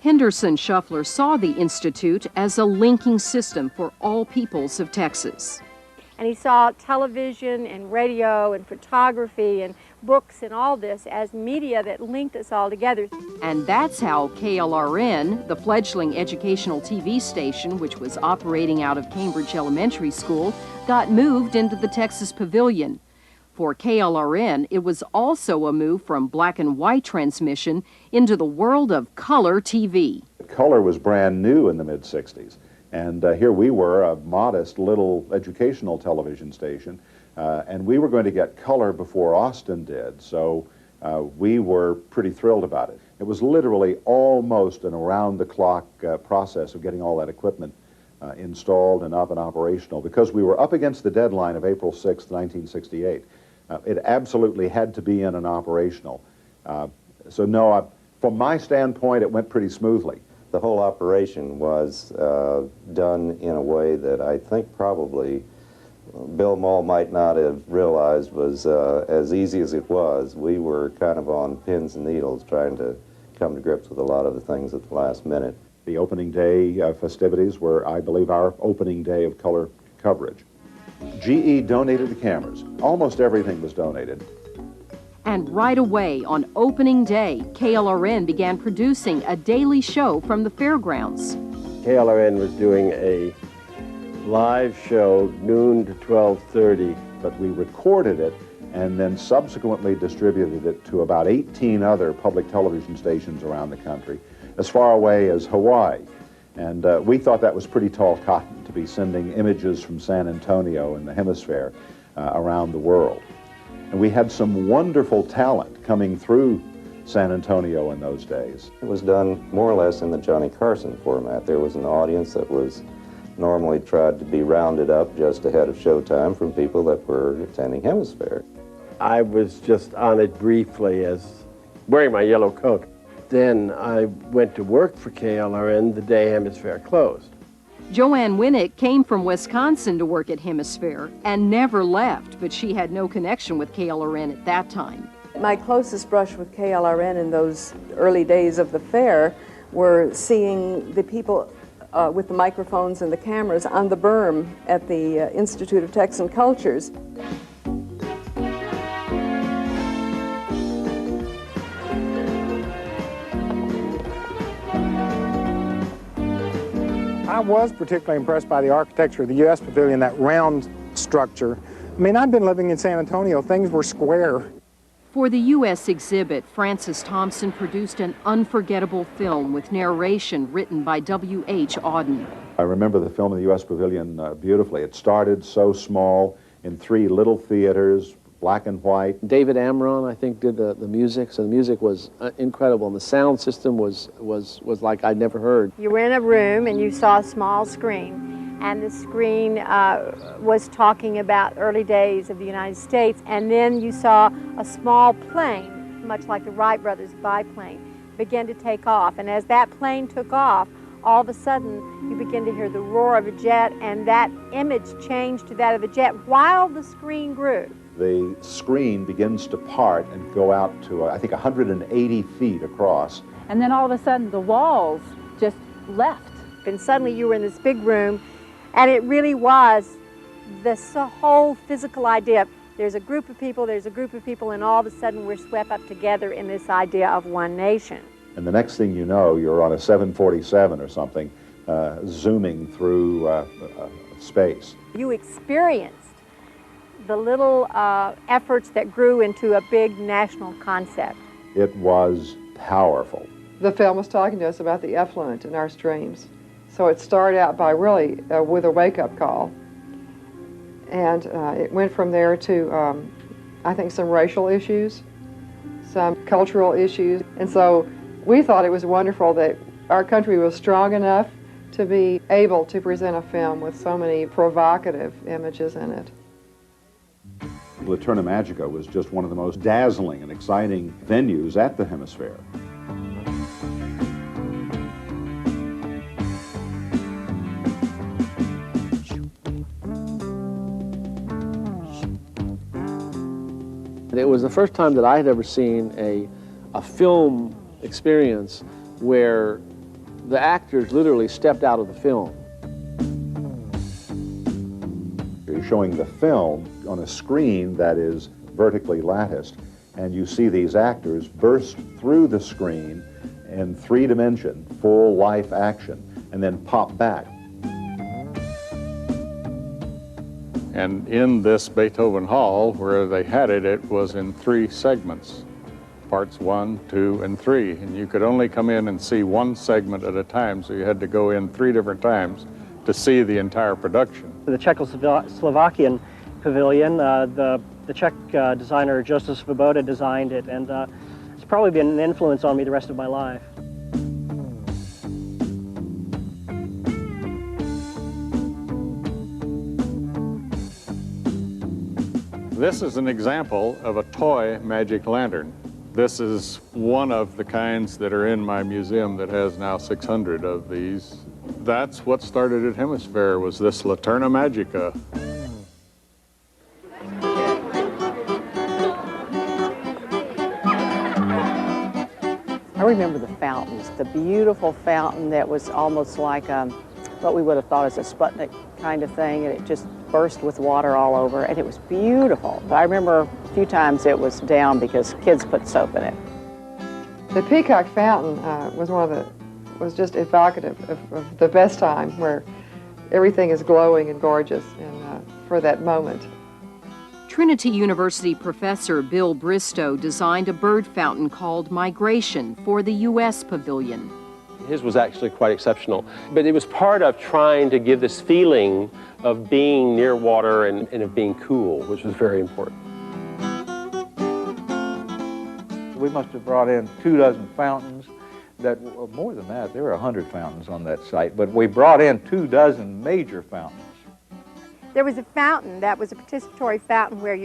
Henderson Shuffler saw the Institute as a linking system for all peoples of Texas. And he saw television and radio and photography and books and all this as media that linked us all together. And that's how KLRN, the fledgling educational TV station which was operating out of Cambridge Elementary School, got moved into the Texas Pavilion. For KLRN, it was also a move from black and white transmission into the world of color TV. Color was brand new in the mid-60s, and here we were, a modest little educational television station, and we were going to get color before Austin did, so we were pretty thrilled about it. It was literally almost an around-the-clock process of getting all that equipment installed and up and operational, because we were up against the deadline of April 6, 1968. It absolutely had to be in and operational. So no, from my standpoint, it went pretty smoothly. The whole operation was done in a way that I think probably Bill Mull might not have realized was as easy as it was. We were kind of on pins and needles trying to come to grips with a lot of the things at the last minute. The opening day festivities were, I believe, our opening day of color coverage. GE donated the cameras. Almost everything was donated. And right away, on opening day, KLRN began producing a daily show from the fairgrounds. KLRN was doing a live show noon to 12:30. But we recorded it and then subsequently distributed it to about 18 other public television stations around the country, as far away as Hawaii. And we thought that was pretty tall cotton to be sending images from San Antonio and the Hemisphere around the world. And we had some wonderful talent coming through San Antonio in those days. It was done more or less in the Johnny Carson format. There was an audience that was normally tried to be rounded up just ahead of showtime from people that were attending Hemisphere. I was just on it briefly as wearing my yellow coat. Then I went to work for KLRN the day Hemisphere closed. Joanne Winnick came from Wisconsin to work at Hemisphere and never left, but she had no connection with KLRN at that time. My closest brush with KLRN in those early days of the fair were seeing the people with the microphones and the cameras on the berm at the Institute of Texan Cultures. I was particularly impressed by the architecture of the U.S. Pavilion, that round structure. I mean, I've been living in San Antonio. Things were square. For the U.S. exhibit, Francis Thompson produced an unforgettable film with narration written by W.H. Auden. I remember the film in the U.S. Pavilion beautifully. It started so small in 3 little theaters, black and white. David Amron, I think, did the music, so the music was incredible, and the sound system was like I'd never heard. You were in a room and you saw a small screen, and the screen was talking about early days of the United States, and then you saw a small plane, much like the Wright brothers biplane, begin to take off, and as that plane took off, all of a sudden you begin to hear the roar of a jet, and that image changed to that of the jet while the screen grew. The screen begins to part and go out to, I think, 180 feet across. And then all of a sudden the walls just left. And suddenly you were in this big room, and it really was this whole physical idea. There's a group of people, and all of a sudden we're swept up together in this idea of one nation. And the next thing you know, you're on a 747 or something, zooming through space. You experienced the little efforts that grew into a big national concept. It was powerful. The film was talking to us about the effluent in our streams. So it started out by really with a wake-up call. And it went from there to, I think, some racial issues, some cultural issues. And so we thought it was wonderful that our country was strong enough to be able to present a film with so many provocative images in it. Laterna Magica was just one of the most dazzling and exciting venues at the Hemisphere. It was the first time that I had ever seen a film experience where the actors literally stepped out of the film. You're showing the film on a screen that is vertically latticed, and you see these actors burst through the screen in 3-dimension, full life action, and then pop back. And in this Beethoven Hall, where they had it, it was in 3 segments, parts 1, 2, and 3. And you could only come in and see one segment at a time, so you had to go in 3 different times to see the entire production. The Czechoslovakian pavilion, the Czech designer Josef Svoboda designed it, and it's probably been an influence on me the rest of my life. This is an example of a toy magic lantern. This is one of the kinds that are in my museum that has now 600 of these. That's what started at Hemisphere, was this Laterna Magica. I remember the fountains, the beautiful fountain that was almost like what we would have thought as a Sputnik kind of thing, and it just burst with water all over, and it was beautiful. But I remember a few times it was down because kids put soap in it. The Peacock Fountain was just evocative of the best time, where everything is glowing and gorgeous and for that moment. Trinity University professor Bill Bristow designed a bird fountain called Migration for the U.S. Pavilion. His was actually quite exceptional, but it was part of trying to give this feeling of being near water and of being cool, which was very important. We must have brought in 24 fountains. More than that, there were 100 fountains on that site, but we brought in 24 major fountains. There was a fountain that was a participatory fountain where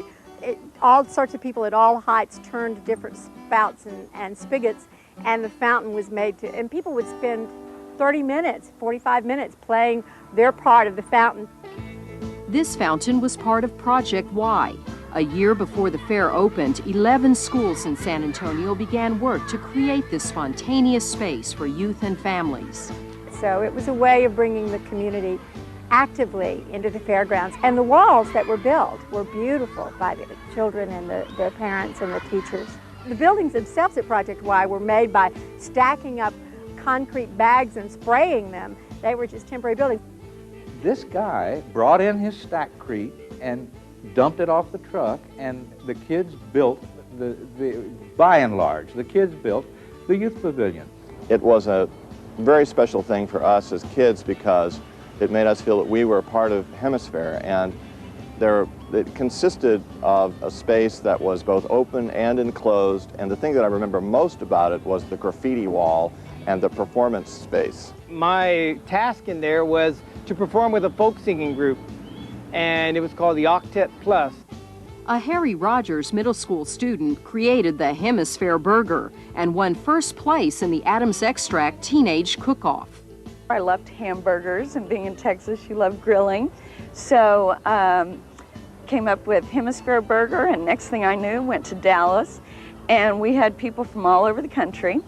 all sorts of people at all heights turned to different spouts and spigots, and the fountain was made to, and people would spend 30 minutes, 45 minutes playing their part of the fountain. This fountain was part of Project Y. A year before the fair opened, 11 schools in San Antonio began work to create this spontaneous space for youth and families. So it was a way of bringing the community actively into the fairgrounds. And the walls that were built were beautiful by the children and their parents and the teachers. The buildings themselves at Project Y were made by stacking up concrete bags and spraying them. They were just temporary buildings. This guy brought in his stackcrete and dumped it off the truck, and the kids built, by and large, the kids built the youth pavilion. It was a very special thing for us as kids because it made us feel that we were a part of Hemisphere, and there It consisted of a space that was both open and enclosed, and the thing that I remember most about it was the graffiti wall and the performance space. My task in there was to perform with a folk singing group, and it was called the Octet Plus. A Harry Rogers middle school student created the Hemisphere burger and won first place in the Adams Extract Teenage Cook-Off. I loved hamburgers, and being in Texas, you love grilling. So came up with Hemisphere burger, and next thing I knew, went to Dallas, and we had people from all over the country.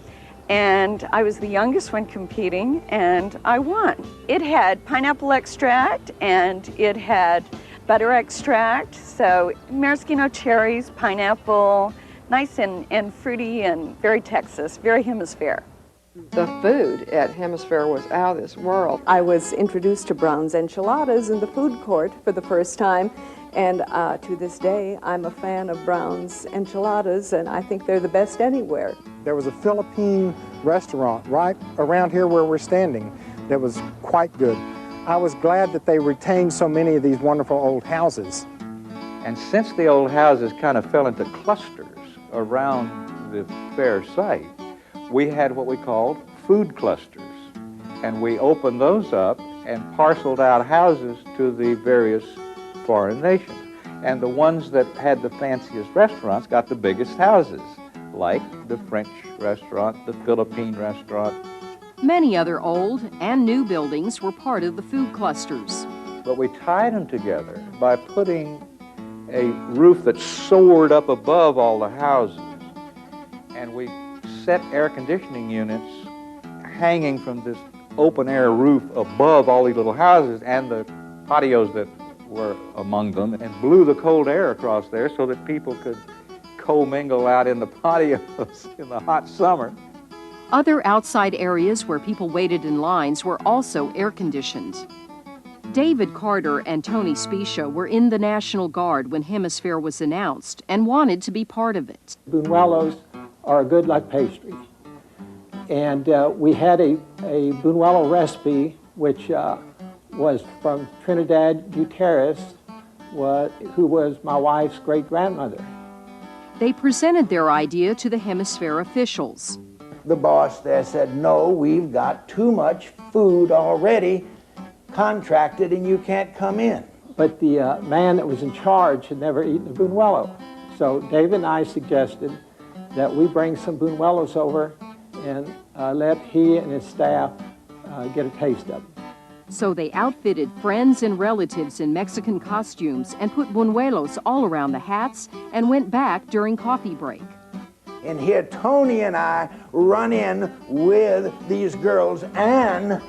And I was the youngest one competing, and I won. It had pineapple extract, and it had butter extract, so maraschino cherries, pineapple, nice and fruity and very Texas, very Hemisphere. The food at Hemisphere was out of this world. I was introduced to Brown's enchiladas in the food court for the first time, and to this day, I'm a fan of Brown's enchiladas, and I think they're the best anywhere. There was a Philippine restaurant right around here where we're standing that was quite good. I was glad that they retained so many of these wonderful old houses. And since the old houses kind of fell into clusters around the fair site, we had what we called food clusters. And we opened those up and parceled out houses to the various foreign nations. And the ones that had the fanciest restaurants got the biggest houses, like the French restaurant, the Philippine restaurant. Many other old and new buildings were part of the food clusters. But we tied them together by putting a roof that soared up above all the houses. And we set air conditioning units hanging from this open air roof above all these little houses and the patios that were among them, and blew the cold air across there so that people could commingle out in the patios in the hot summer. Other outside areas where people waited in lines were also air-conditioned. David Carter and Tony Spicia were in the National Guard when Hemisphere was announced and wanted to be part of it. Buñuelos are a good like pastry. And we had a Buñuelo recipe which was from Trinidad Gutierrez, who was my wife's great-grandmother. They presented their idea to the Hemisphere officials. The boss there said, no, we've got too much food already contracted and you can't come in. But the man that was in charge had never eaten a Buñuelo. So David and I suggested that we bring some Buñuelos over and let he and his staff get a taste of them. So they outfitted friends and relatives in Mexican costumes and put buñuelos all around the hats and went back during coffee break. And here Tony and I run in with these girls and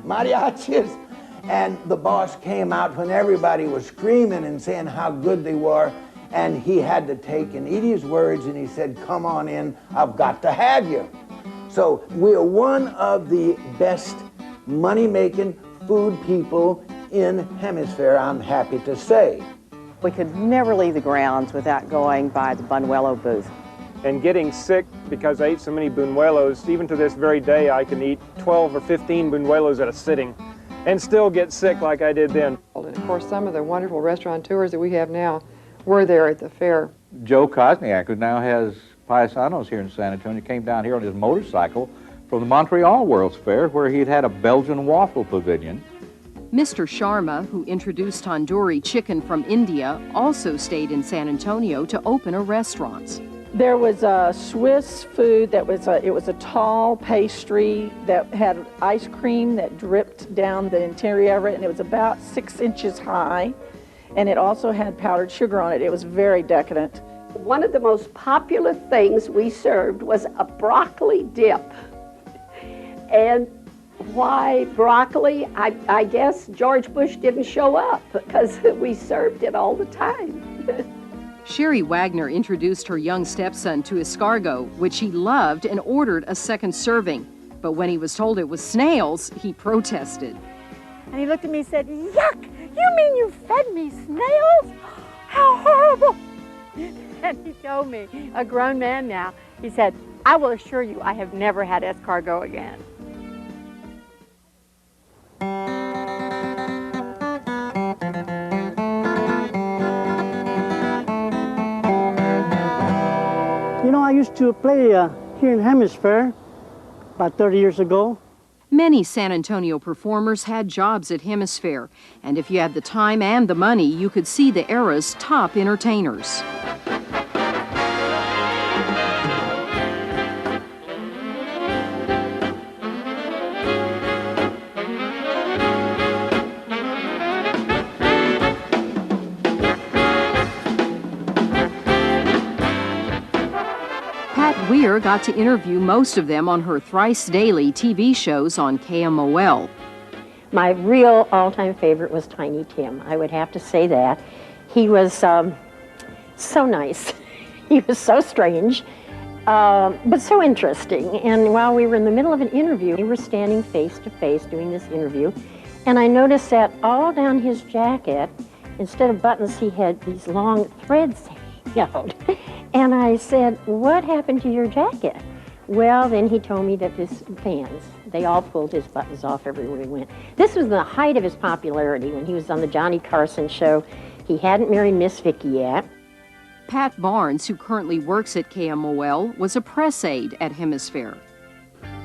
mariachis. And the boss came out when everybody was screaming and saying how good they were. And he had to take and eat his words, and he said, come on in, I've got to have you. So we're one of the best money-making food people in Hemisphere, I'm happy to say. We could never leave the grounds without going by the Buñuelo booth. And getting sick because I ate so many Buñuelos, even to this very day I can eat 12 or 15 Buñuelos at a sitting and still get sick like I did then. And of course, some of the wonderful restaurateurs that we have now were there at the fair. Joe Kosniak, who now has paisanos here in San Antonio, came down here on his motorcycle from the Montreal World's Fair, where he'd had a Belgian waffle pavilion. Mr. Sharma, who introduced tandoori chicken from India, also stayed in San Antonio to open a restaurant. There was a Swiss food that was it was a tall pastry that had ice cream that dripped down the interior of it, and it was about 6 inches high, and it also had powdered sugar on it. It was very decadent. One of the most popular things we served was a broccoli dip. And why broccoli? I guess George Bush didn't show up because we served it all the time. Sherry Wagner introduced her young stepson to escargot, which he loved, and ordered a second serving. But when he was told it was snails, he protested. And he looked at me and said, yuck, you mean you fed me snails? How horrible. And he told me, a grown man now, he said, I will assure you I have never had escargot again. You know, I used to play here in Hemisphere about 30 years ago. Many San Antonio performers had jobs at Hemisphere, and if you had the time and the money, you could see the era's top entertainers. Weir got to interview most of them on her thrice-daily TV shows on KMOL. My real all-time favorite was Tiny Tim. I would have to say that. He was so nice. He was so strange, but so interesting. And while we were in the middle of an interview, we were standing face to face doing this interview, and I noticed that all down his jacket, instead of buttons, he had these long threads hanging out. And I said, "What happened to your jacket?" Well, then he told me that his fans, they all pulled his buttons off everywhere he went. This was the height of his popularity when he was on the Johnny Carson show. He hadn't married Miss Vicky yet. Pat Barnes, who currently works at KMOL, was a press aide at Hemisphere.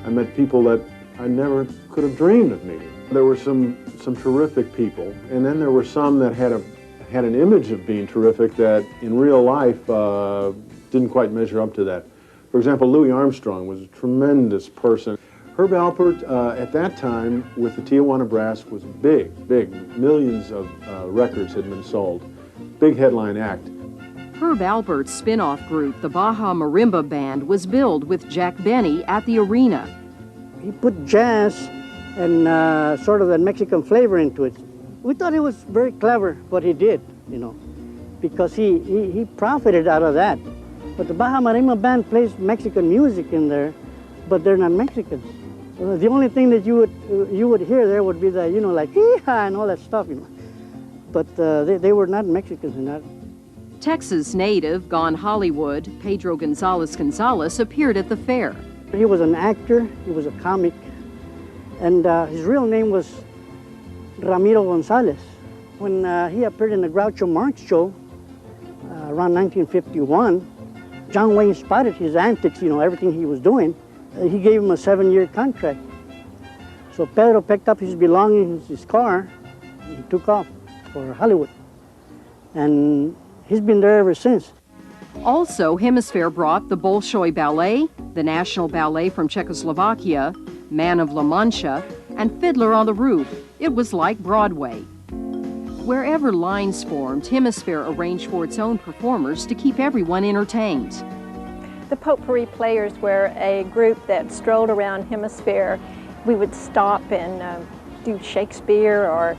I met people that I never could have dreamed of meeting. There were some terrific people, and then there were some that had an image of being terrific that in real life didn't quite measure up to that. For example, Louis Armstrong was a tremendous person. Herb Alpert at that time with the Tijuana Brass was big. Millions of records had been sold. Big headline act. Herb Alpert's spin-off group, the Baja Marimba Band, was billed with Jack Benny at the arena. He put jazz and sort of that Mexican flavor into it. We thought it was very clever what he did, you know, because he profited out of that. But the Baja Marimba Band plays Mexican music in there, but they're not Mexicans. The only thing that you would hear there would be the, you know, like hee-haw and all that stuff, you know. But they were not Mexicans in that. Texas native, gone Hollywood, Pedro Gonzalez appeared at the fair. He was an actor, he was a comic, and his real name was Ramiro Gonzalez. When he appeared in the Groucho Marx show around 1951, John Wayne spotted his antics, you know, everything he was doing. He gave him a 7-year contract. So Pedro picked up his belongings, his car, and he took off for Hollywood. And he's been there ever since. Also, Hemisphere brought the Bolshoi Ballet, the National Ballet from Czechoslovakia, Man of La Mancha, and Fiddler on the Roof. It was like Broadway. Wherever lines formed, Hemisphere arranged for its own performers to keep everyone entertained. The Potpourri Players were a group that strolled around Hemisphere. We would stop and do Shakespeare or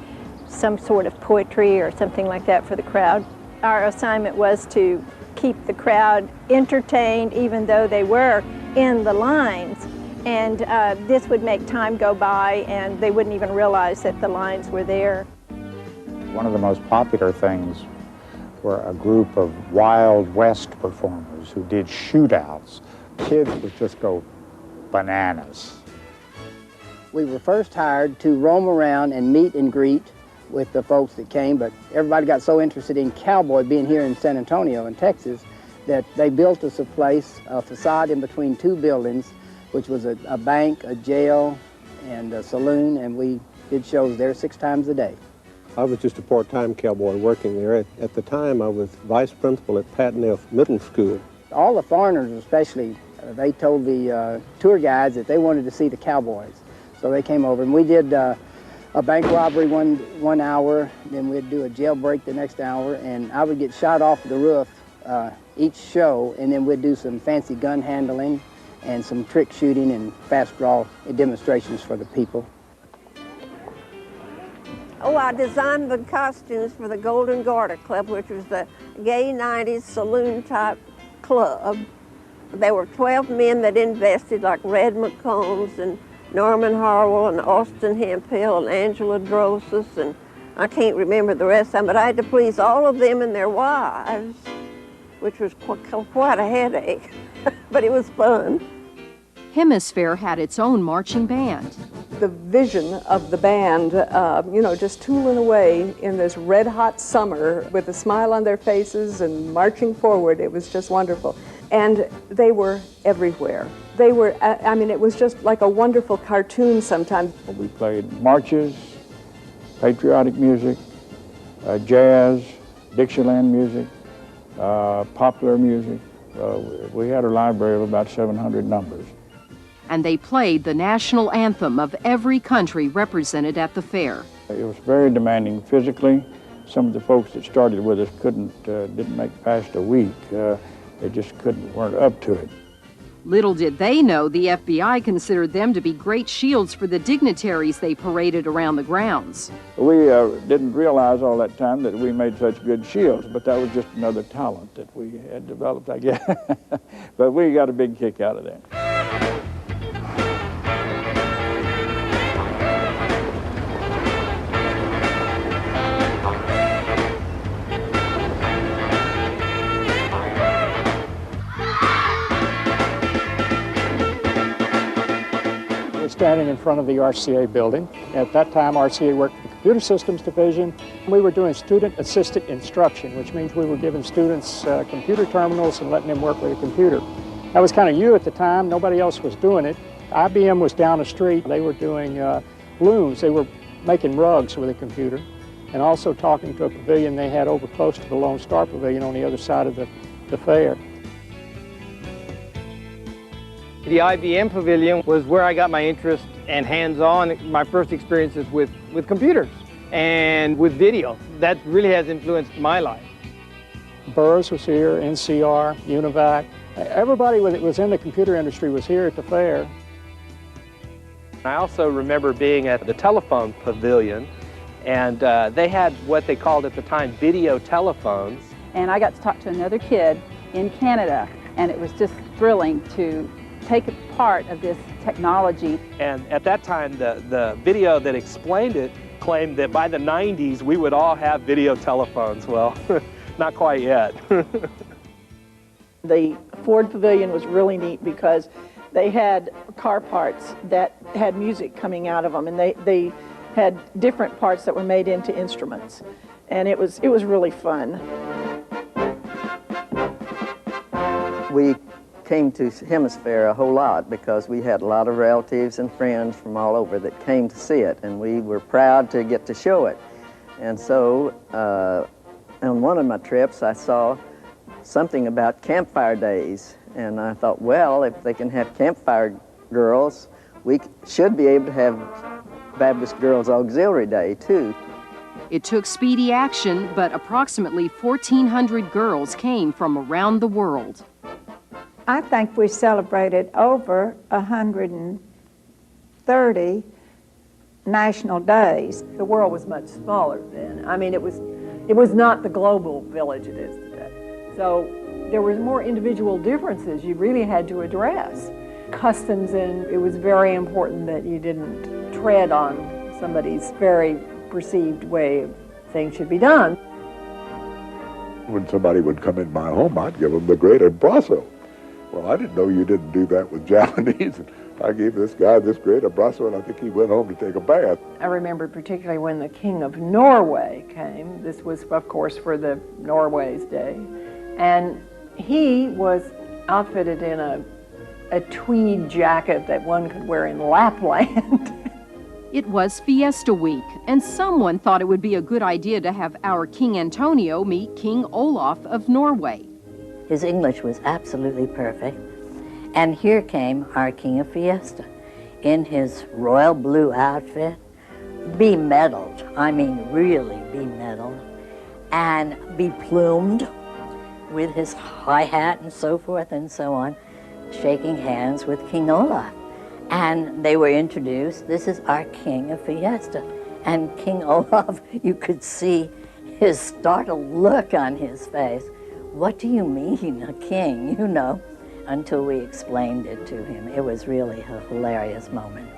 some sort of poetry or something like that for the crowd. Our assignment was to keep the crowd entertained even though they were in the lines. And this would make time go by and they wouldn't even realize that the lines were there. One of the most popular things were a group of Wild West performers who did shootouts. Kids would just go bananas. We were first hired to roam around and meet and greet with the folks that came, but everybody got so interested in Cowboy being here in San Antonio in Texas that they built us a place, a facade in between two buildings, which was a bank, a jail, and a saloon, and we did shows there 6 times a day. I was just a part-time cowboy working there. At the time, I was vice principal at Patton F. Middle School. All the foreigners especially, they told the tour guides that they wanted to see the cowboys. So they came over, and we did a bank robbery one hour, then we'd do a jailbreak the next hour, and I would get shot off the roof each show, and then we'd do some fancy gun handling and some trick shooting and fast draw demonstrations for the people. Oh, I designed the costumes for the Golden Garter Club, which was the gay 90s saloon-type club. There were 12 men that invested, like Red McCombs and Norman Harwell and Austin Hemphill and Angela Drosis, and I can't remember the rest of them, but I had to please all of them and their wives, which was quite a headache, but it was fun. Hemisphere had its own marching band. The vision of the band, you know, just tooling away in this red-hot summer with a smile on their faces and marching forward, it was just wonderful. And they were everywhere. They were, I mean, it was just like a wonderful cartoon sometimes. We played marches, patriotic music, jazz, Dixieland music, popular music. We had a library of about 700 numbers. And they played the national anthem of every country represented at the fair. It was very demanding physically. Some of the folks that started with us didn't make it past a week. They just weren't up to it. Little did they know the FBI considered them to be great shields for the dignitaries they paraded around the grounds. We didn't realize all that time that we made such good shields, but that was just another talent that we had developed, I guess. But we got a big kick out of that. Standing in front of the RCA building. At that time, RCA worked for the Computer Systems Division. We were doing student-assisted instruction, which means we were giving students computer terminals and letting them work with a computer. That was kind of new at the time. Nobody else was doing it. IBM was down the street. They were doing looms. They were making rugs with a computer and also talking to a pavilion they had over close to the Lone Star Pavilion on the other side of the fair. The IBM Pavilion was where I got my interest and hands-on, my first experiences with computers and with video. That really has influenced my life. Burroughs was here, NCR, UNIVAC. Everybody that was in the computer industry was here at the fair. I also remember being at the telephone pavilion, and they had what they called at the time video telephones. And I got to talk to another kid in Canada, and it was just thrilling to take a part of this technology. And at that time, the video that explained it claimed that by the 90s, we would all have video telephones. Well, not quite yet. The Ford Pavilion was really neat because they had car parts that had music coming out of them, and they had different parts that were made into instruments. And it was really fun. We came to Hemisphere a whole lot because we had a lot of relatives and friends from all over that came to see it, and we were proud to get to show it. And so on one of my trips I saw something about campfire days, and I thought, well, if they can have campfire girls, we should be able to have Baptist Girls Auxiliary Day too. It took speedy action, but approximately 1,400 girls came from around the world. I think we celebrated over 130 national days. The world was much smaller then. I mean, it was not the global village it is today. So there were more individual differences you really had to address. Customs, and it was very important that you didn't tread on somebody's very perceived way of things should be done. When somebody would come in my home, I'd give them the great abrazo. Well, I didn't know you didn't do that with Japanese. I gave this guy this great abrazo, and I think he went home to take a bath. I remember particularly when the King of Norway came. This was, of course, for the Norway's Day. And he was outfitted in a tweed jacket that one could wear in Lapland. It was Fiesta Week, and someone thought it would be a good idea to have our King Antonio meet King Olaf of Norway. His English was absolutely perfect. And here came our King of Fiesta in his royal blue outfit, be-medaled, I mean really be-medaled, and be-plumed with his high hat and so forth and so on, shaking hands with King Olaf. And they were introduced, this is our King of Fiesta. And King Olaf, you could see his startled look on his face. What do you mean, a king, you know? Until we explained it to him. It was really a hilarious moment.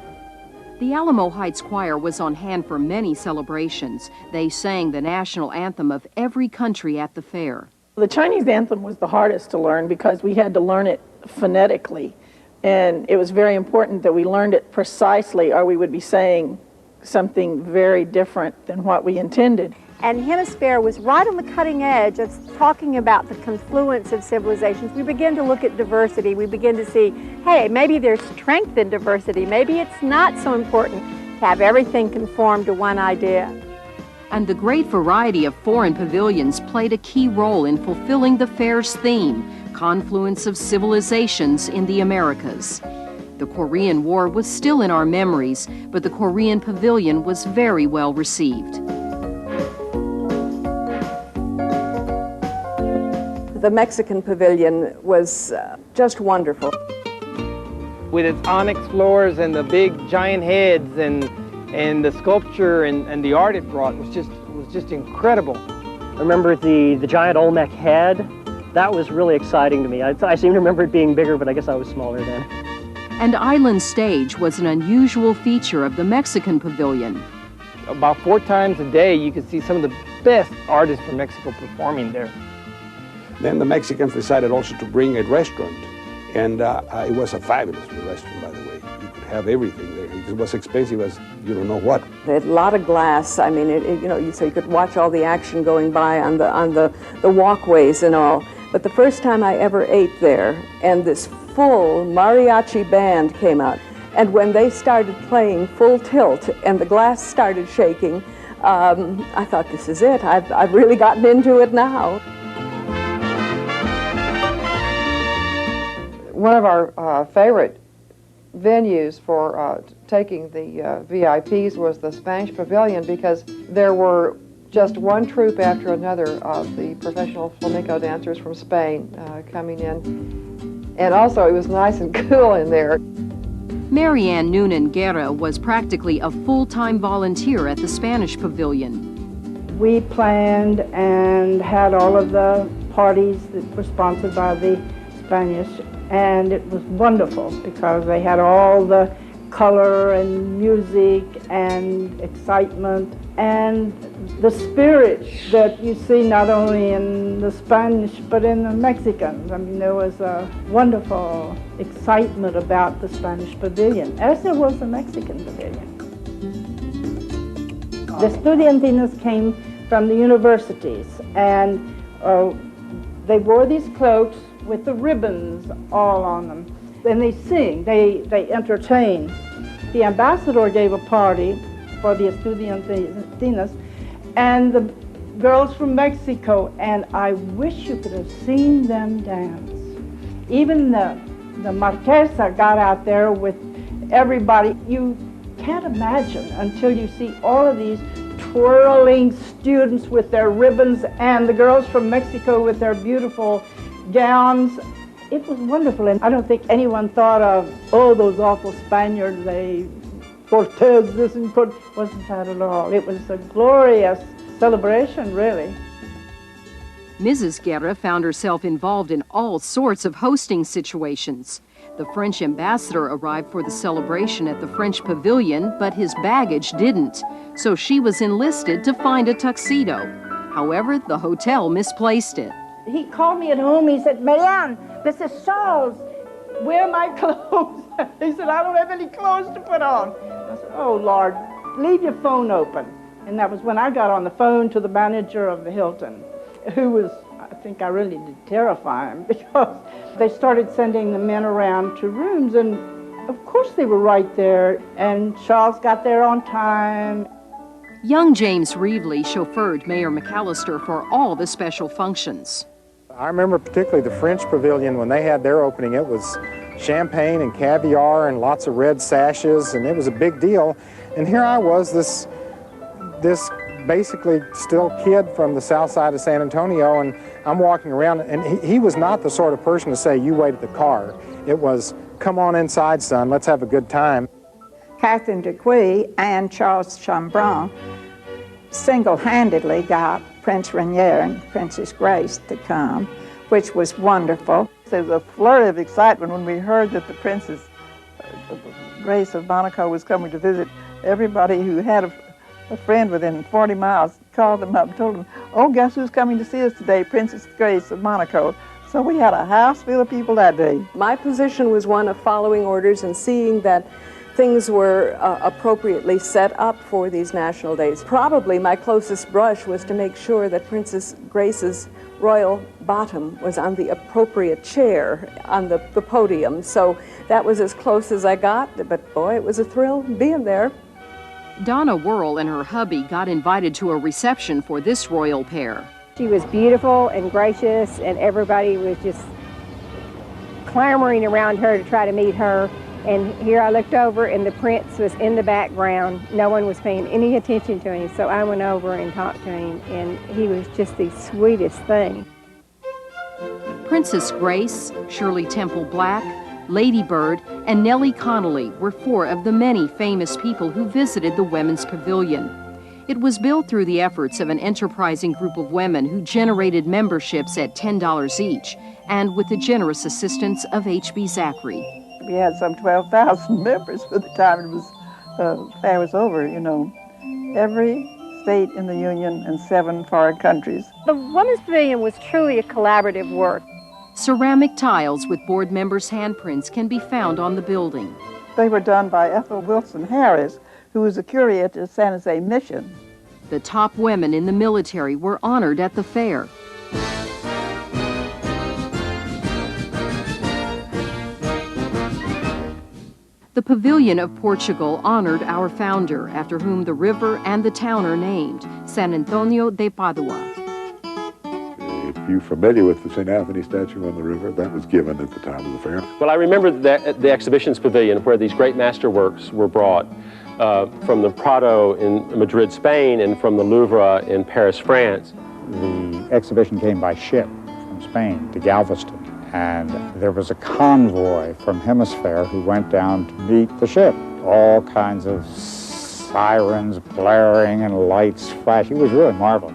The Alamo Heights Choir was on hand for many celebrations. They sang the national anthem of every country at the fair. The Chinese anthem was the hardest to learn because we had to learn it phonetically. And it was very important that we learned it precisely or we would be saying something very different than what we intended. And Hemisphere was right on the cutting edge of talking about the confluence of civilizations. We begin to look at diversity. We begin to see, hey, maybe there's strength in diversity. Maybe it's not so important to have everything conform to one idea. And the great variety of foreign pavilions played a key role in fulfilling the fair's theme, confluence of civilizations in the Americas. The Korean War was still in our memories, but the Korean pavilion was very well received. The Mexican pavilion was just wonderful. With its onyx floors and the big giant heads and the sculpture and the art it brought was just incredible. I remember the giant Olmec head. That was really exciting to me. I seem to remember it being bigger, but I guess I was smaller then. And Island Stage was an unusual feature of the Mexican pavilion. About 4 times a day you could see some of the best artists from Mexico performing there. Then the Mexicans decided also to bring a restaurant, and it was a fabulous restaurant, by the way. You could have everything there. It was expensive as you don't know what. They had a lot of glass. I mean, so you could watch all the action going by on the walkways and all. But the first time I ever ate there, and this full mariachi band came out, and when they started playing full tilt and the glass started shaking, I thought, this is it. I've really gotten into it now. One of our favorite venues for taking the VIPs was the Spanish Pavilion, because there were just one troupe after another of the professional flamenco dancers from Spain coming in. And also it was nice and cool in there. Marianne Noonan Guerra was practically a full-time volunteer at the Spanish Pavilion. We planned and had all of the parties that were sponsored by the Spanish. And it was wonderful because they had all the color and music and excitement and the spirit that you see not only in the Spanish but in the Mexicans. I mean, there was a wonderful excitement about the Spanish pavilion, as there was the Mexican pavilion. The estudiantinas came from the universities, and they wore these cloaks with the ribbons all on them. And they sing, they entertain. The ambassador gave a party for the estudiantinas, and the girls from Mexico, and I wish you could have seen them dance. Even the Marquesa got out there with everybody. You can't imagine until you see all of these twirling students with their ribbons and the girls from Mexico with their beautiful gowns. It was wonderful, and I don't think anyone thought of, oh, those awful Spaniards, they Cortez this and Cortez. Wasn't that at all. It was a glorious celebration, really. Mrs. Guerra found herself involved in all sorts of hosting situations. The French ambassador arrived for the celebration at the French pavilion, but his baggage didn't, so she was enlisted to find a tuxedo. However, the hotel misplaced it. He called me at home. He said, Marianne, this is Charles. Where are my clothes? He said, I don't have any clothes to put on. I said, oh, Lord, leave your phone open. And that was when I got on the phone to the manager of the Hilton, who was, I think I really did terrify him, because they started sending the men around to rooms, and of course they were right there, and Charles got there on time. Young James Reevely chauffeured Mayor McAllister for all the special functions. I remember particularly the French Pavilion, when they had their opening, it was champagne and caviar and lots of red sashes, and it was a big deal. And here I was, this basically still kid from the south side of San Antonio, and I'm walking around, and he was not the sort of person to say, you wait at the car. It was, come on inside, son, let's have a good time. Catherine Dupuy and Charles Chambron single-handedly got Prince Rainier and Princess Grace to come, which was wonderful. There was a flurry of excitement when we heard that the Princess Grace of Monaco was coming to visit. Everybody who had a friend within 40 miles called them up and told them, oh, guess who's coming to see us today, Princess Grace of Monaco. So we had a house full of people that day. My position was one of following orders and seeing that things were appropriately set up for these national days. Probably my closest brush was to make sure that Princess Grace's royal bottom was on the appropriate chair on the podium. So that was as close as I got, but boy, it was a thrill being there. Donna Whirl and her hubby got invited to a reception for this royal pair. She was beautiful and gracious, and everybody was just clamoring around her to try to meet her. And here I looked over, and the prince was in the background. No one was paying any attention to him, so I went over and talked to him, and he was just the sweetest thing. Princess Grace, Shirley Temple Black, Lady Bird, and Nellie Connolly were 4 of the many famous people who visited the Women's Pavilion. It was built through the efforts of an enterprising group of women who generated memberships at $10 each, and with the generous assistance of H.B. Zachary. We had some 12,000 members by the time it was fair was over, you know. Every state in the Union and 7 foreign countries. The Women's Pavilion was truly a collaborative work. Ceramic tiles with board members' handprints can be found on the building. They were done by Ethel Wilson Harris, who was a curate at San Jose Mission. The top women in the military were honored at the fair. The Pavilion of Portugal honored our founder, after whom the river and the town are named, San Antonio de Padua. If you're familiar with the St. Anthony statue on the river, that was given at the time of the fair. Well, I remember the exhibitions pavilion where these great masterworks were brought from the Prado in Madrid, Spain, and from the Louvre in Paris, France. The exhibition came by ship from Spain to Galveston, and there was a convoy from HemisFair who went down to meet the ship. All kinds of sirens blaring and lights flashing. It was really marvelous.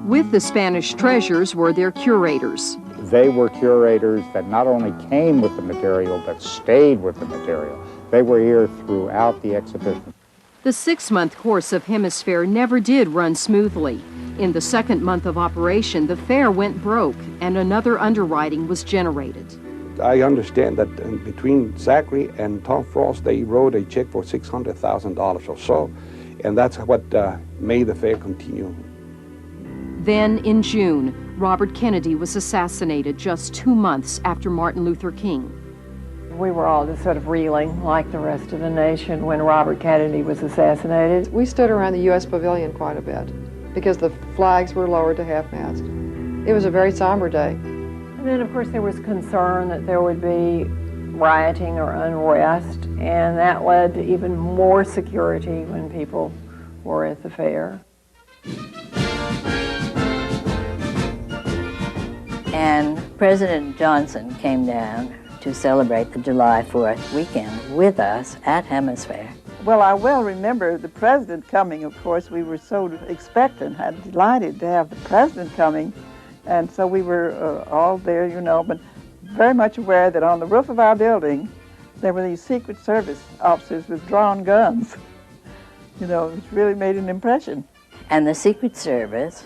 With the Spanish treasures were their curators. They were curators that not only came with the material, but stayed with the material. They were here throughout the exhibition. The 6-month course of Hemisphere never did run smoothly. In the 2nd month of operation, the fair went broke and another underwriting was generated. I understand that between Zachary and Tom Frost, they wrote a check for $600,000 or so, and that's what made the fair continue. Then, in June, Robert Kennedy was assassinated just 2 months after Martin Luther King. We were all just sort of reeling like the rest of the nation when Robert Kennedy was assassinated. We stood around the U.S. Pavilion quite a bit because the flags were lowered to half-mast. It was a very somber day. And then, of course, there was concern that there would be rioting or unrest, and that led to even more security when people were at the fair. And President Johnson came down to celebrate the July 4th weekend with us at Hemisphere. Well, I well remember the president coming, of course. We were so expectant and delighted to have the president coming. And so we were all there, you know, but very much aware that on the roof of our building, there were these Secret Service officers with drawn guns. You know, it really made an impression. And the Secret Service,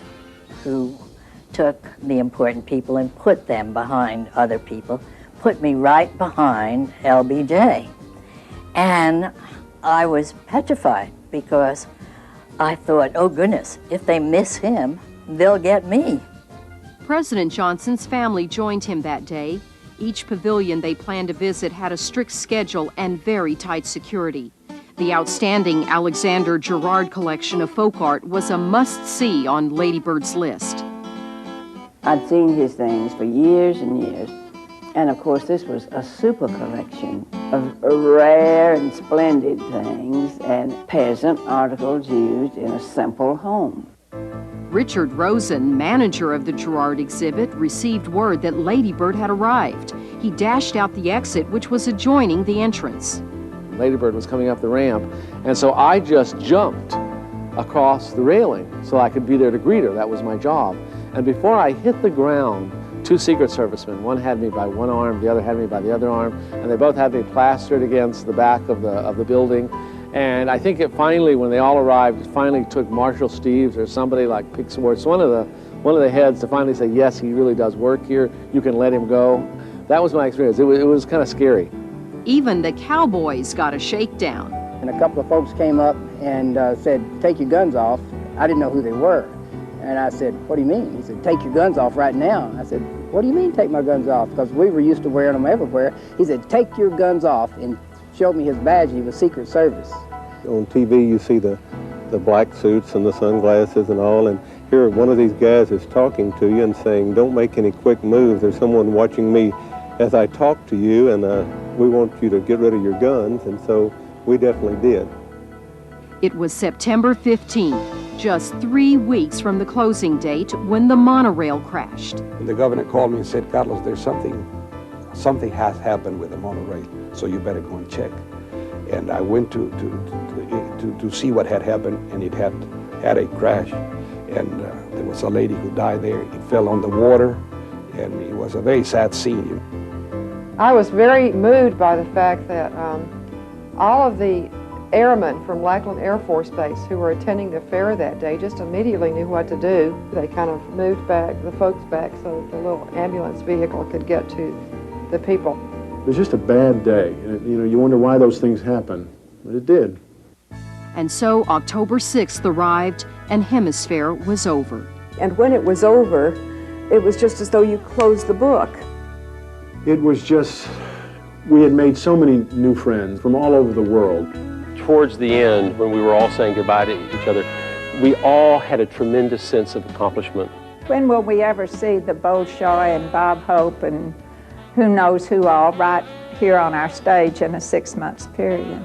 who took the important people and put them behind other people, put me right behind LBJ. And I was petrified because I thought, oh goodness, if they miss him, they'll get me. President Johnson's family joined him that day. Each pavilion they planned to visit had a strict schedule and very tight security. The outstanding Alexander Gerard collection of folk art was a must-see on Lady Bird's list. I'd seen his things for years and years. And of course, this was a super collection of rare and splendid things and peasant articles used in a simple home. Richard Rosen, manager of the Gerard exhibit, received word that Lady Bird had arrived. He dashed out the exit, which was adjoining the entrance. Lady Bird was coming up the ramp, and so I just jumped across the railing so I could be there to greet her. That was my job. And before I hit the ground, 2 Secret Servicemen, one had me by one arm, the other had me by the other arm, and they both had me plastered against the back of the building. And I think it finally, when they all arrived, it finally took Marshal Steves or somebody like Pixworth, one of the heads, to finally say, yes, he really does work here, you can let him go. That was my experience. It was kind of scary. Even the cowboys got a shakedown. And a couple of folks came up and said, take your guns off. I didn't know who they were. And I said, what do you mean? He said, take your guns off right now. I said, what do you mean take my guns off? Because we were used to wearing them everywhere. He said, take your guns off, and showed me his badge. He was Secret Service. On TV, you see the black suits and the sunglasses and all, and here one of these guys is talking to you and saying, don't make any quick moves. There's someone watching me as I talk to you, and we want you to get rid of your guns, and so we definitely did. It was September 15th, just 3 weeks from the closing date, when the monorail crashed. And the governor called me and said, Carlos, there's something has happened with the monorail, so you better go and check. And I went to see what had happened, and it had a crash. And there was a lady who died there. It fell on the water, and it was a very sad scene. I was very moved by the fact that all of the airmen from Lackland Air Force Base who were attending the fair that day just immediately knew what to do. They kind of moved back, the folks back, so that the little ambulance vehicle could get to the people. It was just a bad day. And, you wonder why those things happen, but it did. And so October 6th arrived, and Hemisphere was over. And when it was over, it was just as though you closed the book. It was just, we had made so many new friends from all over the world. Towards the end, when we were all saying goodbye to each other, we all had a tremendous sense of accomplishment. When will we ever see the Bolshoi and Bob Hope and who knows who all right here on our stage in a 6-month period?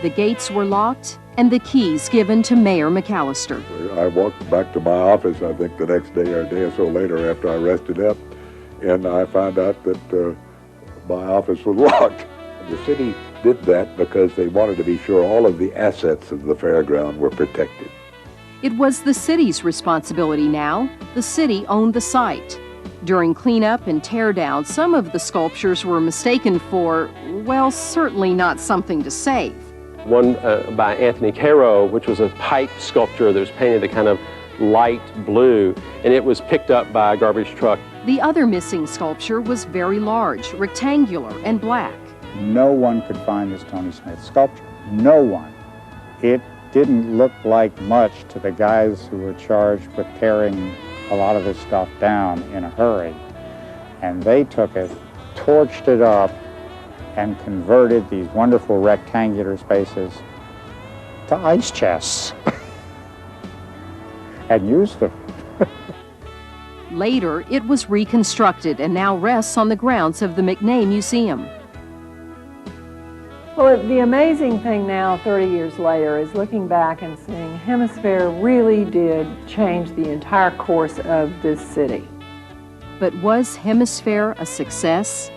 The gates were locked and the keys given to Mayor McAllister. I walked back to my office, I think the next day or a day or so later after I rested up, and I found out that my office was locked. The city did that because they wanted to be sure all of the assets of the fairground were protected. It was the city's responsibility now. The city owned the site. During cleanup and teardown, some of the sculptures were mistaken for, well, certainly not something to save. One by Anthony Caro, which was a pipe sculpture that was painted a kind of light blue, and it was picked up by a garbage truck. The other missing sculpture was very large, rectangular, and black. No one could find this Tony Smith sculpture. No one. It didn't look like much to the guys who were charged with tearing a lot of this stuff down in a hurry. And they took it, torched it up, and converted these wonderful rectangular spaces to ice chests and used them. Later, it was reconstructed and now rests on the grounds of the McNay Museum. Well, the amazing thing now, 30 years later, is looking back and seeing Hemisphere really did change the entire course of this city. But was Hemisphere a success?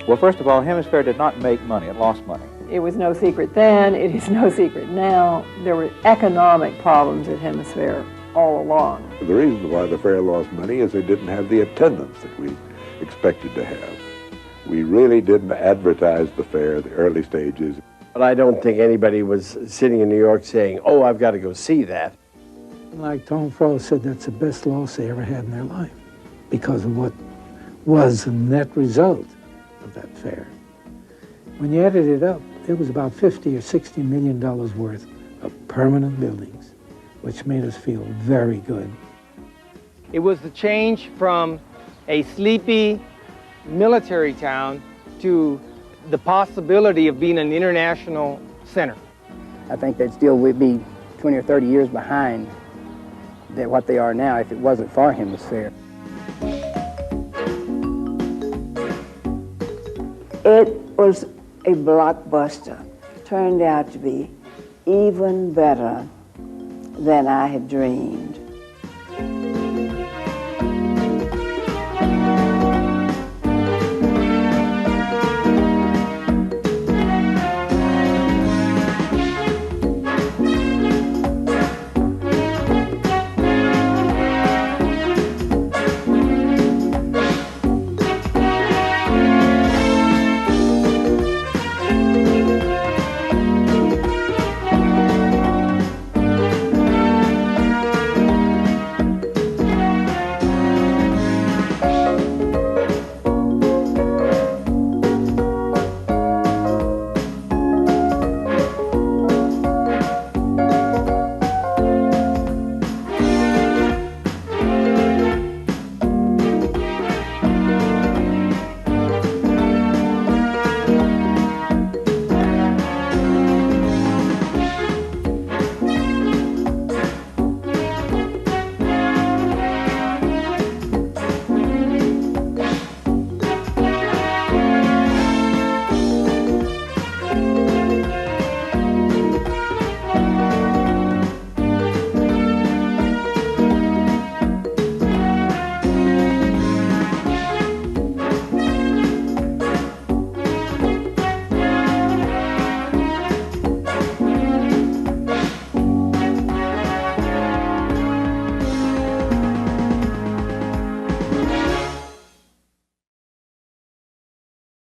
Well, first of all, Hemisphere did not make money. It lost money. It was no secret then. It is no secret now. There were economic problems at Hemisphere all along. The reason why the fair lost money is they didn't have the attendance that we expected to have. We really didn't advertise the fair in the early stages. But I don't think anybody was sitting in New York saying, oh, I've got to go see that. Like Tom Frost said, that's the best loss they ever had in their life because of what was the net result of that fair. When you added it up, it was about $50 or $60 million worth of permanent buildings, which made us feel very good. It was the change from a sleepy military town to the possibility of being an international center. I think they'd still would be 20 or 30 years behind what they are now if it wasn't for Hemisphere. It was a blockbuster. Turned out to be even better than I had dreamed.